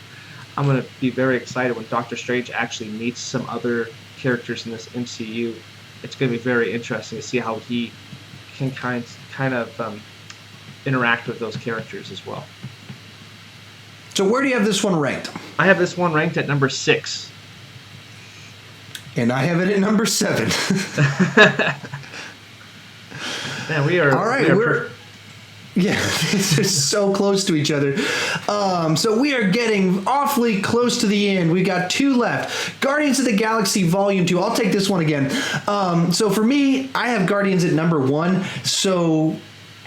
I'm going to be very excited when Doctor Strange actually meets some other characters in this MCU. It's going to be very interesting to see how he can kind of interact with those characters as well. So where do you have this one ranked? I have this one ranked at number 6. And I have it at number 7. Man, we are... All right, yeah, it's just so close to each other. So we are getting awfully close to the end. We got 2 left. Guardians of the Galaxy Volume 2. I'll take this one again. So for me, I have Guardians at number 1. So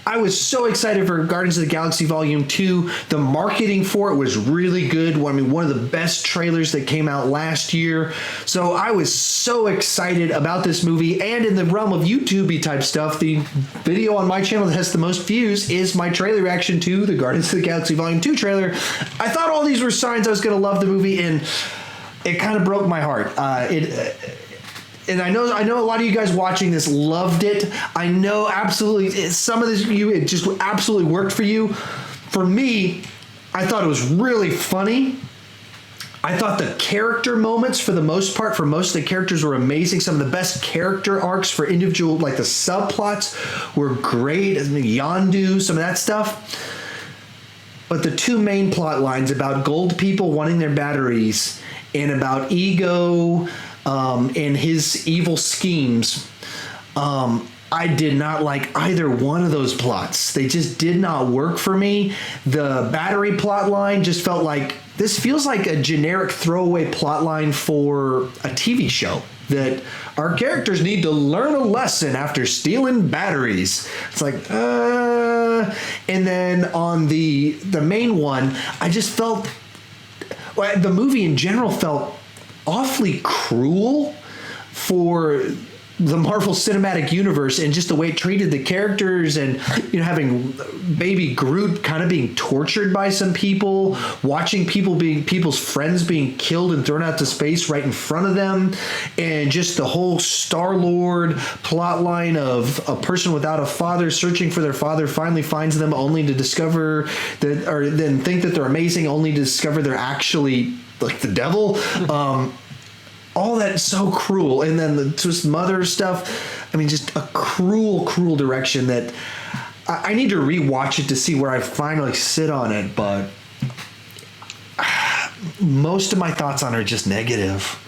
I was so excited for Guardians of the Galaxy Volume 2. The marketing for it was really good. I mean, one of the best trailers that came out last year. So I was so excited about this movie. And in the realm of YouTube-y type stuff, the video on my channel that has the most views is my trailer reaction to the Guardians of the Galaxy Volume 2 trailer. I thought all these were signs I was going to love the movie, and it kind of broke my heart. And I know a lot of you guys watching this loved it. I know absolutely some of this it just absolutely worked for you. For me, I thought it was really funny. I thought the character moments, for the most part, for most of the characters were amazing. Some of the best character arcs for individual, like the subplots, were great. I mean, Yondu, some of that stuff. But the 2 main plot lines about gold people wanting their batteries and about Ego and his evil schemes, I did not like either one of those plots. They just did not work for me. The battery plot line just felt like, this feels like a generic throwaway plot line for a TV show, that our characters need to learn a lesson after stealing batteries. It's like, and then on the main one, I just felt, well, the movie in general felt awfully cruel for the Marvel Cinematic Universe, and just the way it treated the characters, and having baby Groot kind of being tortured by some people, watching people's friends being killed and thrown out to space right in front of them, and just the whole Star-Lord plot line of a person without a father searching for their father, finally finds them, only to discover that, or then think that they're amazing, only to discover they're actually like the devil. All that is so cruel. And then the Twist Mother stuff, I mean, just a cruel direction that I need to rewatch it to see where I finally sit on it. But most of my thoughts on it are just negative.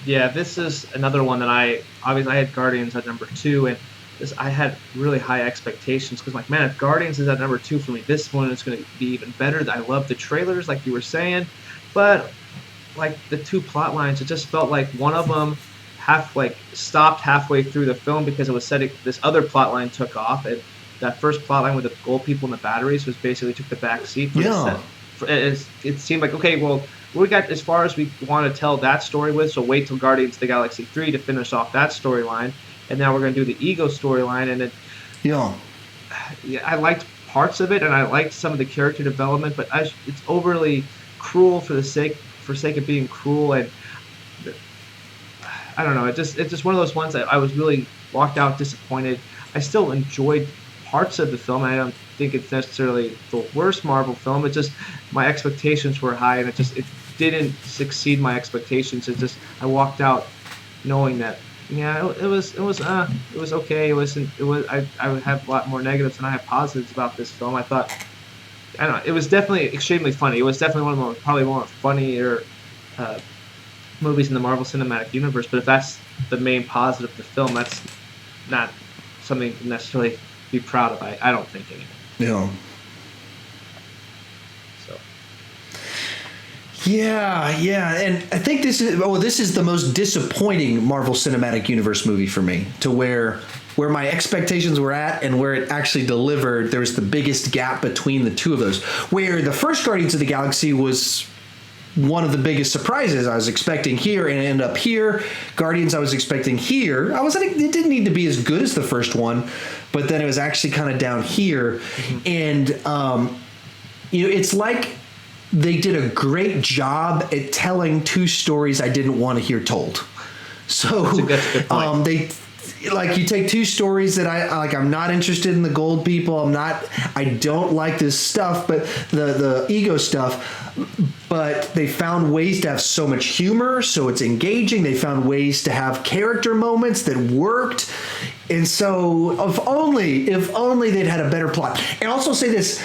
Yeah, this is another one that I had Guardians at number 2, and I had really high expectations, because like, man, if Guardians is at number 2 for me, this one is going to be even better. I love the trailers, like you were saying, but like the 2 plot lines, it just felt like one of them stopped halfway through the film because it was setting, this other plot line took off, and that first plot line with the gold people and the batteries was basically took the back seat. It seemed like, okay, well, we got as far as we want to tell that story with, so wait till Guardians of the Galaxy 3 to finish off that storyline, and now we're going to do the Ego storyline, and I liked parts of it, and I liked some of the character development, but it's overly cruel for sake of being cruel, and I don't know. It's just one of those ones that I was really walked out disappointed. I still enjoyed parts of the film. I don't think it's necessarily the worst Marvel film. It's just my expectations were high, and it didn't succeed my expectations. I walked out knowing that Yeah, it was okay. It wasn't. It was. I would have a lot more negatives than I have positives about this film. I thought. I don't know. It was definitely extremely funny. It was definitely one of the probably one of the funnier uh, movies in the Marvel Cinematic Universe. But if that's the main positive of the film, that's not something to necessarily be proud of. I don't think anymore. Yeah. So Yeah, and I think this is the most disappointing Marvel Cinematic Universe movie for me, to where my expectations were at and where it actually delivered. There was the biggest gap between the two of those. Where the first Guardians of the Galaxy was one of the biggest surprises. I was expecting here and end up here. Guardians I was expecting here. It didn't need to be as good as the first one, but then it was actually kind of down here. And it's like they did a great job at telling two stories I didn't want to hear told. So that's a good point. they like, you take two stories that I'm not interested in the gold people. I don't like this stuff, but the ego stuff. But they found ways to have so much humor, so it's engaging. They found ways to have character moments that worked. And so if only they'd had a better plot. And also say this,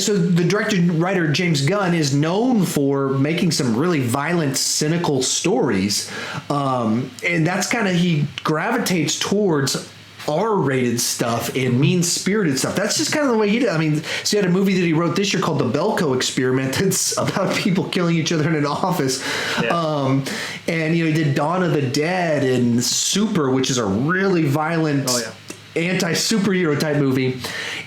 so the director writer James Gunn is known for making some really violent, cynical stories. And that's kind of, he gravitates towards R-rated stuff and mean-spirited stuff. That's just kind of the way he did. I mean, so he had a movie that he wrote this year called The Belko Experiment that's about people killing each other in an office. Yeah. And he did Dawn of the Dead and Super, which is a really violent anti-superhero type movie.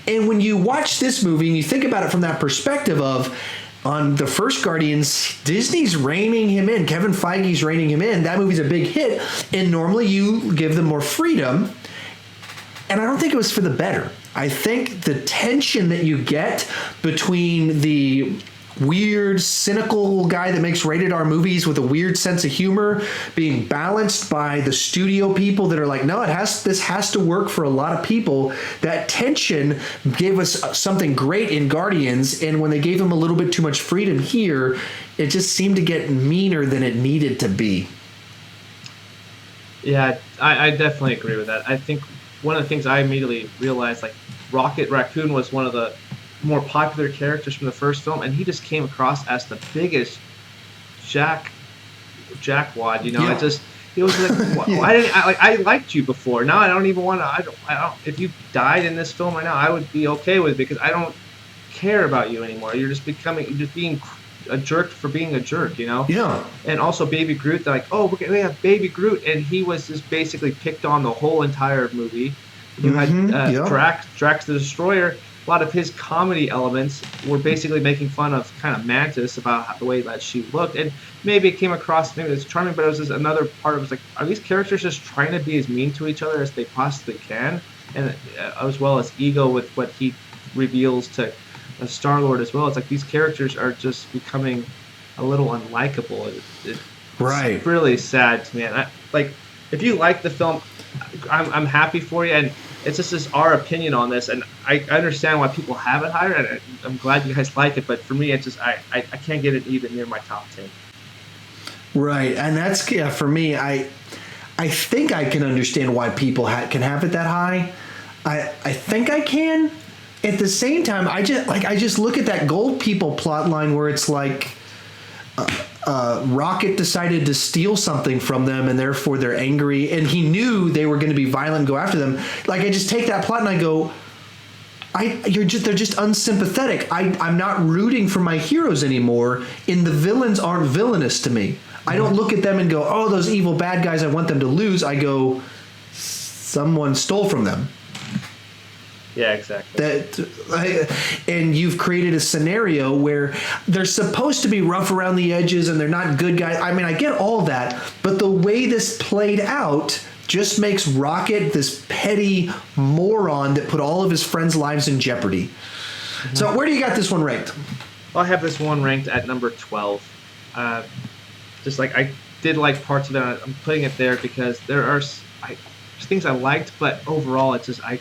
And when you watch this movie and you think about it from that perspective of, on the first Guardians, Disney's reining him in. Kevin Feige's reining him in. That movie's a big hit. And normally you give them more freedom. And I don't think it was for the better. I think the tension that you get between the weird, cynical guy that makes rated R movies with a weird sense of humor being balanced by the studio people that are like, no, this has to work for a lot of people. That tension gave us something great in Guardians, and when they gave him a little bit too much freedom here, it just seemed to get meaner than it needed to be. Yeah, I definitely agree with that. I think one of the things I immediately realized, like, Rocket Raccoon was one of the more popular characters from the first film, and he just came across as the biggest jackwad. Yeah. He was like, I liked you before. Now I don't even want to. I don't. If you died in this film right now, I would be okay with it because I don't care about you anymore. You're just being a jerk for being a jerk, Yeah. And also Baby Groot, they're like, oh, we have Baby Groot, and he was just basically picked on the whole entire movie. You had Drax the Destroyer. A lot of his comedy elements were basically making fun of kind of Mantis about the way that she looked, and maybe it came across, maybe it's charming, but it was just another part of it was like, are these characters just trying to be as mean to each other as they possibly can, and as well as Ego with what he reveals to Star-Lord as well. It's like these characters are just becoming a little unlikable. It's really sad to me. And if you like the film, I'm happy for you, and it's just our opinion on this, and I understand why people have it higher, and I'm glad you guys like it, but for me, it's just I can't get it even near my top 10. Right, and that's for me. I think I can understand why people can have it that high. I think I can. At the same time, I just look at that gold people plot line where it's like Rocket decided to steal something from them, and therefore they're angry, and he knew they were going to be violent and go after them. Like, I just take that plot and I go, they're just unsympathetic. I'm not rooting for my heroes anymore, and the villains aren't villainous to me. I don't look at them and go, oh, those evil bad guys, I want them to lose. I go, someone stole from them. Yeah, exactly. And you've created a scenario where they're supposed to be rough around the edges and they're not good guys. I mean, I get all that, but the way this played out just makes Rocket this petty moron that put all of his friends' lives in jeopardy. Mm-hmm. So where do you got this one ranked? Well, I have this one ranked at number 12. Just like I did like parts of it, I'm putting it there because there's things I liked, but overall it's just I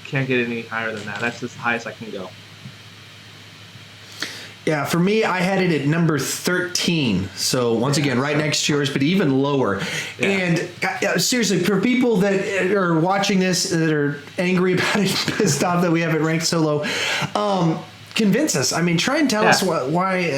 can't get any higher than that. That's just the highest I can go. Yeah, for me, I had it at number 13. So once again, right next to yours, but even lower. Yeah. And seriously, for people that are watching this that are angry about it, pissed off that we have it ranked so low, convince us. I mean, try and tell us why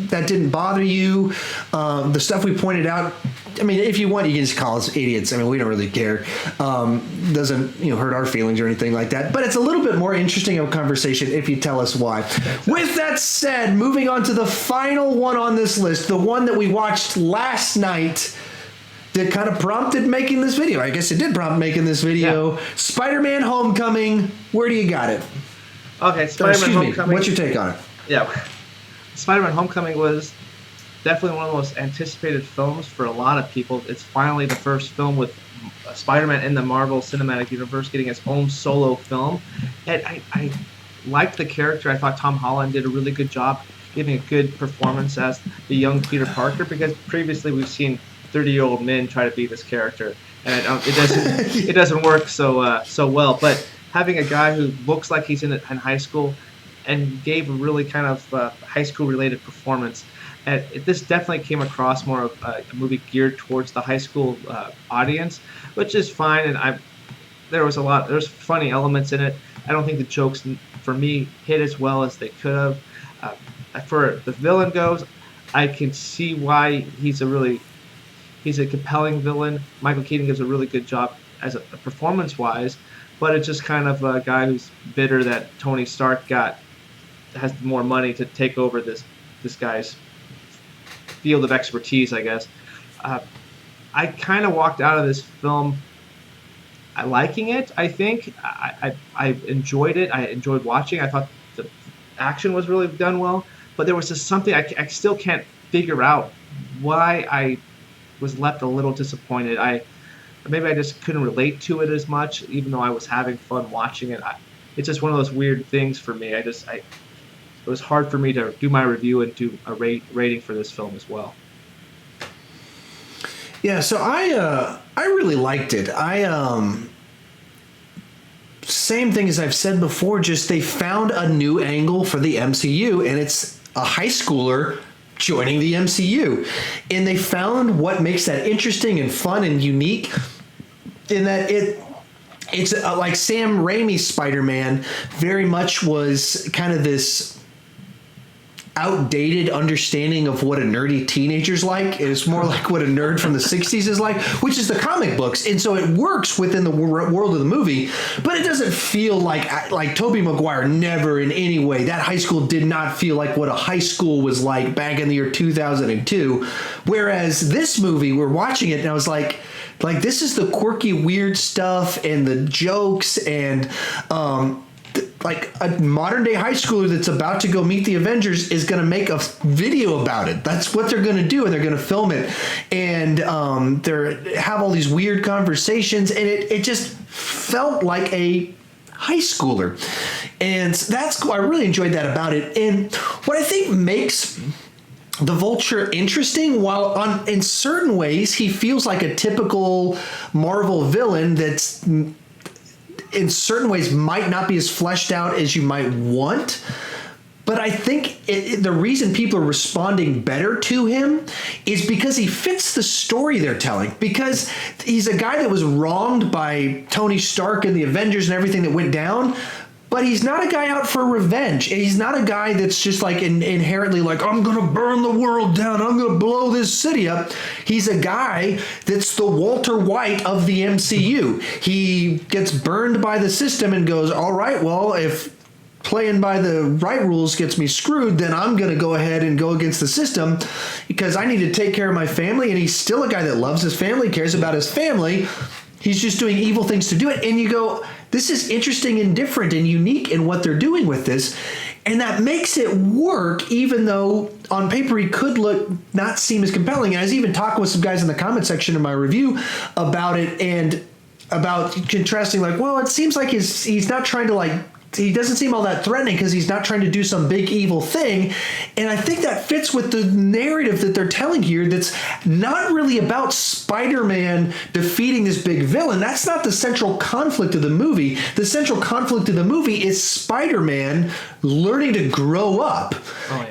that didn't bother you. The stuff we pointed out. I mean, if you want, you can just call us idiots. I mean, we don't really care. Doesn't hurt our feelings or anything like that. But it's a little bit more interesting of a conversation if you tell us why. With that said, moving on to the final one on this list, the one that we watched last night that kind of prompted making this video. I guess it did prompt making this video. Yeah. Spider-Man Homecoming. Where do you got it? Okay, Spider-Man Homecoming. What's your take on it? Yeah, Spider-Man Homecoming was definitely one of the most anticipated films for a lot of people. It's finally the first film with Spider-Man in the Marvel Cinematic Universe getting its own solo film. And I liked the character. I thought Tom Holland did a really good job giving a good performance as the young Peter Parker, because previously we've seen 30-year-old men try to be this character, and it doesn't work so well. But having a guy who looks like he's in high school and gave a really kind of high school related performance. And this definitely came across more of a movie geared towards the high school audience, which is fine. And there's funny elements in it. I don't think the jokes for me hit as well as they could have. For the villain goes, I can see why he's a compelling villain. Michael Keaton gives a really good job as a performance-wise, but it's just kind of a guy who's bitter that Tony Stark has more money to take over this guy's field of expertise, I guess. I kind of walked out of this film liking it. I think I enjoyed it. I enjoyed watching. I thought the action was really done well, but there was just something I still can't figure out why I was left a little disappointed. Maybe I just couldn't relate to it as much, even though I was having fun watching it. It's just one of those weird things for me. It was hard for me to do my review and do a rating for this film as well. Yeah, so I really liked it. Same thing as I've said before, just they found a new angle for the MCU, and it's a high schooler joining the MCU. And they found what makes that interesting and fun and unique in that it's like Sam Raimi's Spider-Man very much was kind of this outdated understanding of what a nerdy teenager's like. It's more like what a nerd from the 60s is like, which is the comic books. And so it works within the world of the movie, but it doesn't feel like Tobey Maguire never in any way. That high school did not feel like what a high school was like back in the year 2002. Whereas this movie, we're watching it and I was like this is the quirky, weird stuff and the jokes and, like a modern day high schooler that's about to go meet the Avengers is going to make a video about it. That's what they're going to do, and they're going to film it, and they have all these weird conversations, and it just felt like a high schooler, and I really enjoyed that about it. And what I think makes the Vulture interesting, while in certain ways he feels like a typical Marvel villain that's in certain ways might not be as fleshed out as you might want. But I think the reason people are responding better to him is because he fits the story they're telling. Because he's a guy that was wronged by Tony Stark and the Avengers and everything that went down. But he's not a guy out for revenge. He's not a guy that's just like inherently like, I'm going to burn the world down. I'm going to blow this city up. He's a guy that's the Walter White of the MCU. He gets burned by the system and goes, all right, well, if playing by the right rules gets me screwed, then I'm going to go ahead and go against the system because I need to take care of my family. And he's still a guy that loves his family, cares about his family. He's just doing evil things to do it. And you go, this is interesting and different and unique in what they're doing with this. And that makes it work, even though on paper he could not seem as compelling. And I was even talking with some guys in the comment section of my review about it and about contrasting like, well, it seems like he's not trying to like he doesn't seem all that threatening because he's not trying to do some big evil thing. And I think that fits with the narrative that they're telling here that's not really about Spider-Man defeating this big villain. That's not the central conflict of the movie. The central conflict of the movie is Spider-Man learning to grow up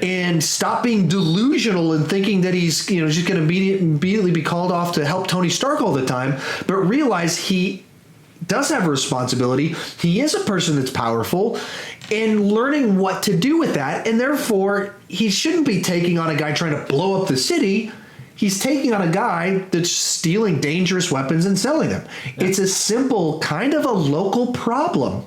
and stop being delusional and thinking that he's just going to immediately be called off to help Tony Stark all the time, but realize he does have a responsibility. He is a person that's powerful, and learning what to do with that, and therefore he shouldn't be taking on a guy trying to blow up the city. He's taking on a guy that's stealing dangerous weapons and selling them. Yeah. It's a simple, kind of a local problem.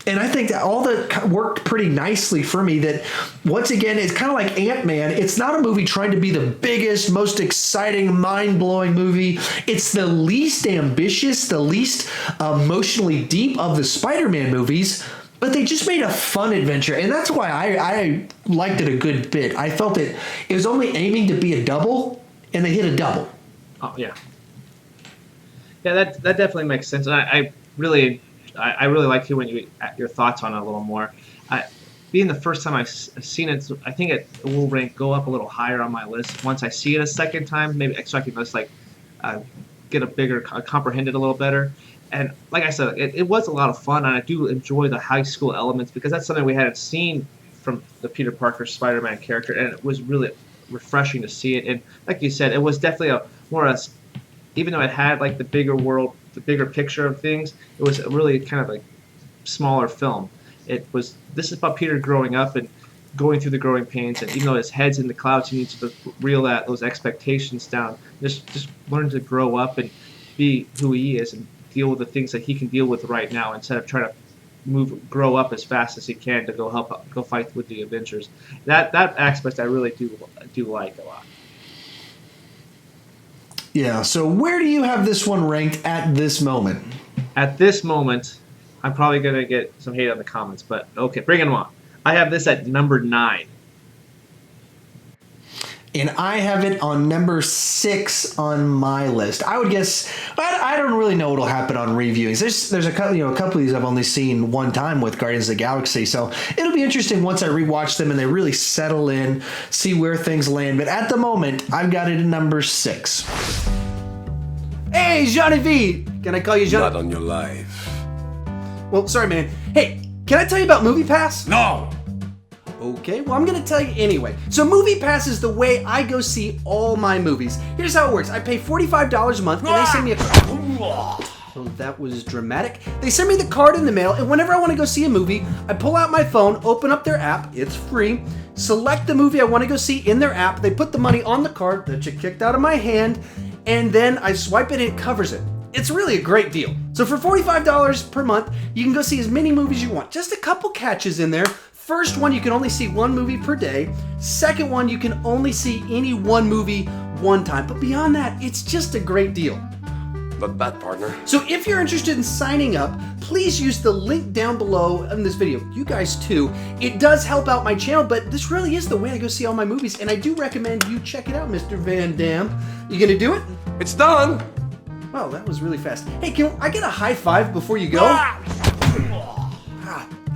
And I think that all that worked pretty nicely for me. That, once again, it's kind of like Ant-Man. It's not a movie trying to be the biggest, most exciting, mind-blowing movie. It's the least ambitious, the least emotionally deep of the Spider-Man movies. But they just made a fun adventure. And that's why I liked it a good bit. I felt it was only aiming to be a double, and they hit a double. Oh, yeah. Yeah, that definitely makes sense. And I really like hearing your thoughts on it a little more. Being the first time I've seen it, I think it will go up a little higher on my list once I see it a second time. Maybe so I can just get a bigger, comprehend it a little better. And like I said, it was a lot of fun, and I do enjoy the high school elements because that's something we hadn't seen from the Peter Parker Spider-Man character, and it was really refreshing to see it. And like you said, it was definitely even though it had the bigger world, the bigger picture of things, it was a really kind of smaller film. This is about Peter growing up and going through the growing pains, and even though his head's in the clouds, he needs to reel those expectations down. Just learn to grow up and be who he is and deal with the things that he can deal with right now instead of trying to grow up as fast as he can to go fight with the Avengers. That aspect I really do like a lot. Yeah, so where do you have this one ranked at this moment? At this moment, I'm probably going to get some hate on the comments, but okay, bring it on. I have this at number 9. And I have it on number 6 on my list. I would guess, I don't really know what'll happen on reviewings. There's a couple of these I've only seen one time with Guardians of the Galaxy, so it'll be interesting once I rewatch them and they really settle in, see where things land. But at the moment, I've got it at number 6. Hey, Johnny V! Can I call you Johnny? Not on your life. Well, sorry, man. Hey, can I tell you about MoviePass? No! Okay, well, I'm going to tell you anyway. So MoviePass is the way I go see all my movies. Here's how it works. I pay $45 a month, and they send me a... Oh, that was dramatic. They send me the card in the mail, and whenever I want to go see a movie, I pull out my phone, open up their app, it's free, select the movie I want to go see in their app, they put the money on the card that you kicked out of my hand, and then I swipe it and it covers it. It's really a great deal. So for $45 per month, you can go see as many movies you want. Just a couple catches in there. First one, you can only see one movie per day. Second one, you can only see any one movie one time. But beyond that, it's just a great deal. Not bad, partner. So if you're interested in signing up, please use the link down below in this video. You guys too. It does help out my channel, but this really is the way I go see all my movies, and I do recommend you check it out, Mr. Van Damme. You gonna do it? It's done! Wow, that was really fast. Hey, can I get a high five before you go?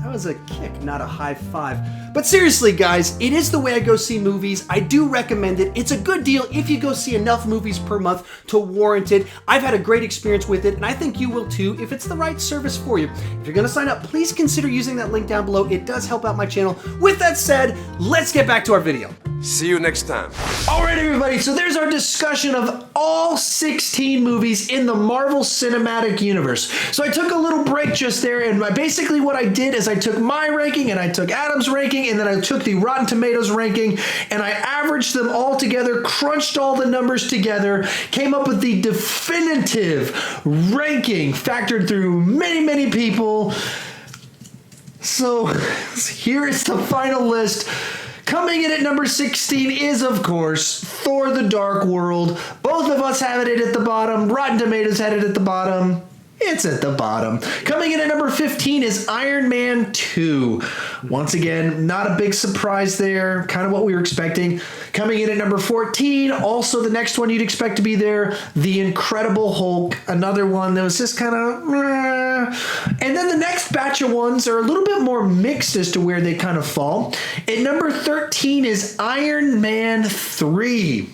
That was a kick, not a high five. But seriously, guys, it is the way I go see movies. I do recommend it. It's a good deal if you go see enough movies per month to warrant it. I've had a great experience with it, and I think you will too if it's the right service for you. If you're going to sign up, please consider using that link down below. It does help out my channel. With that said, let's get back to our video. See you next time. Alright, everybody, so there's our discussion of all 16 movies in the Marvel Cinematic Universe. So I took a little break just there, and basically what I did is I took my ranking, and I took Adam's ranking, and then I took the Rotten Tomatoes ranking, and I averaged them all together, crunched all the numbers together, came up with the definitive ranking, factored through many, many people. So here is the final list. Coming in at number 16 is, of course, Thor the Dark World. Both of us have it at the bottom. Rotten Tomatoes had it at the bottom. It's at the bottom. Coming in at number 15 is Iron Man 2. Once again, not a big surprise there. Kind of what we were expecting. Coming in at number 14, also the next one you'd expect to be there, The Incredible Hulk. Another one that was just kind of... And then the next batch of ones are a little bit more mixed as to where they kind of fall. At number 13 is Iron Man 3.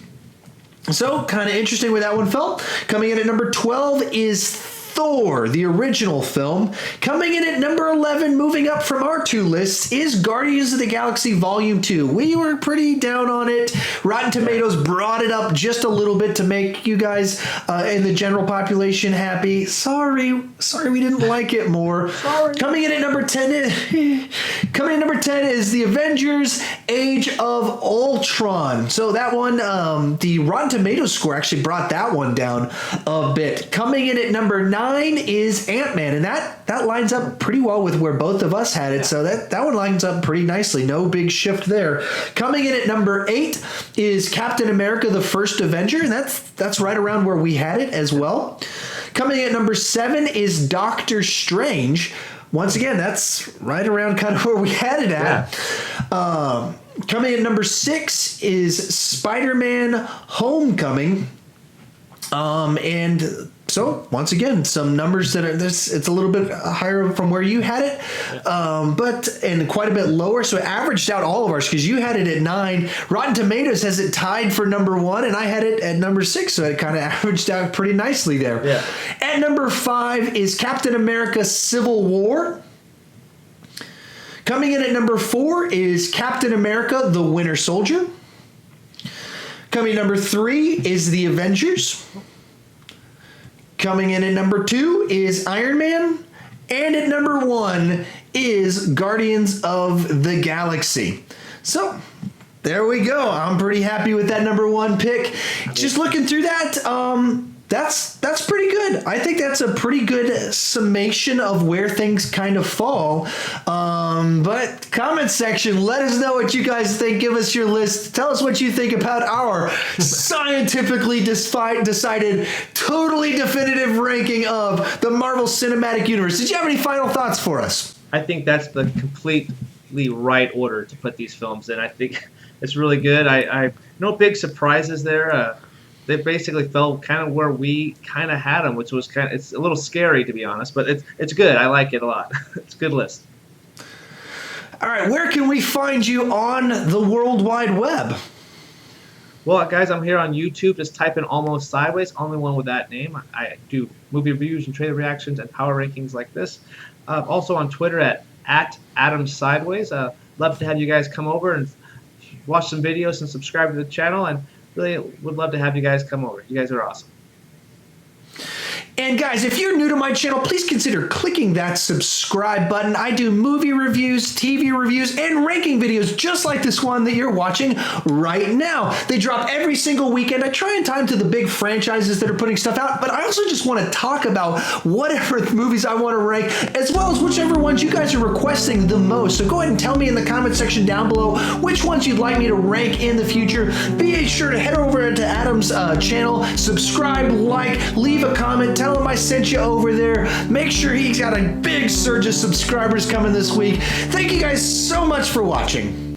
So, kind of interesting where that one fell. Coming in at number 12 is Thor, the original film. Coming in at number 11, moving up from our two lists, is Guardians of the Galaxy Volume 2. We were pretty down on it. Rotten Tomatoes brought it up just a little bit to make you guys in the general population happy. Sorry we didn't like it more. Sorry. Coming in at number 10 is The Avengers Age of Ultron. So that one, the Rotten Tomatoes score actually brought that one down a bit. Coming in at number 9 is Ant-Man, and that lines up pretty well with where both of us had it, so that one lines up pretty nicely. No big shift there. Coming in at number 8 is Captain America, the First Avenger, and that's right around where we had it as well. Coming in at number 7 is Doctor Strange. Once again, that's right around kind of where we had it at. Yeah. Coming in at number 6 is Spider-Man Homecoming. And so once again, some numbers that are it's a little bit higher from where you had it, and quite a bit lower. So it averaged out all of ours because you had it at 9. Rotten Tomatoes has it tied for number 1, and I had it at number 6. So it kind of averaged out pretty nicely there. Yeah. At number 5 is Captain America: Civil War. Coming in at number 4 is Captain America: The Winter Soldier. Coming in at number 3 is The Avengers. Coming in at number 2 is Iron Man. And at number 1 is Guardians of the Galaxy. So, there we go. I'm pretty happy with that number 1 pick. Just looking through that, that's pretty good. I think that's a pretty good summation of where things kind of fall. But comment section, let us know what you guys think. Give us your list. Tell us what you think about our scientifically decided, totally definitive ranking of the Marvel Cinematic Universe. Did you have any final thoughts for us? I think that's the completely right order to put these films in. I think it's really good. I no big surprises there. They basically fell kind of where we kind of had them, which was it's a little scary, to be honest, but it's good. I like it a lot. It's a good list. All right, where can we find you on the World Wide Web? Well, guys, I'm here on YouTube. Just type in Almost Sideways, only one with that name. I do movie reviews and trailer reactions and power rankings like this. Also on Twitter at Adam Sideways. Love to have you guys come over and watch some videos and subscribe to the channel, and really would love to have you guys come over. You guys are awesome. And guys, if you're new to my channel, please consider clicking that subscribe button. I do movie reviews, TV reviews, and ranking videos just like this one that you're watching right now. They drop every single weekend. I try and time to the big franchises that are putting stuff out, but I also just want to talk about whatever movies I want to rank, as well as whichever ones you guys are requesting the most. So go ahead and tell me in the comment section down below which ones you'd like me to rank in the future. Be sure to head over to Adam's channel, subscribe, like, leave a comment, tell him I sent you over there. Make sure he's got a big surge of subscribers coming this week. Thank you guys so much for watching.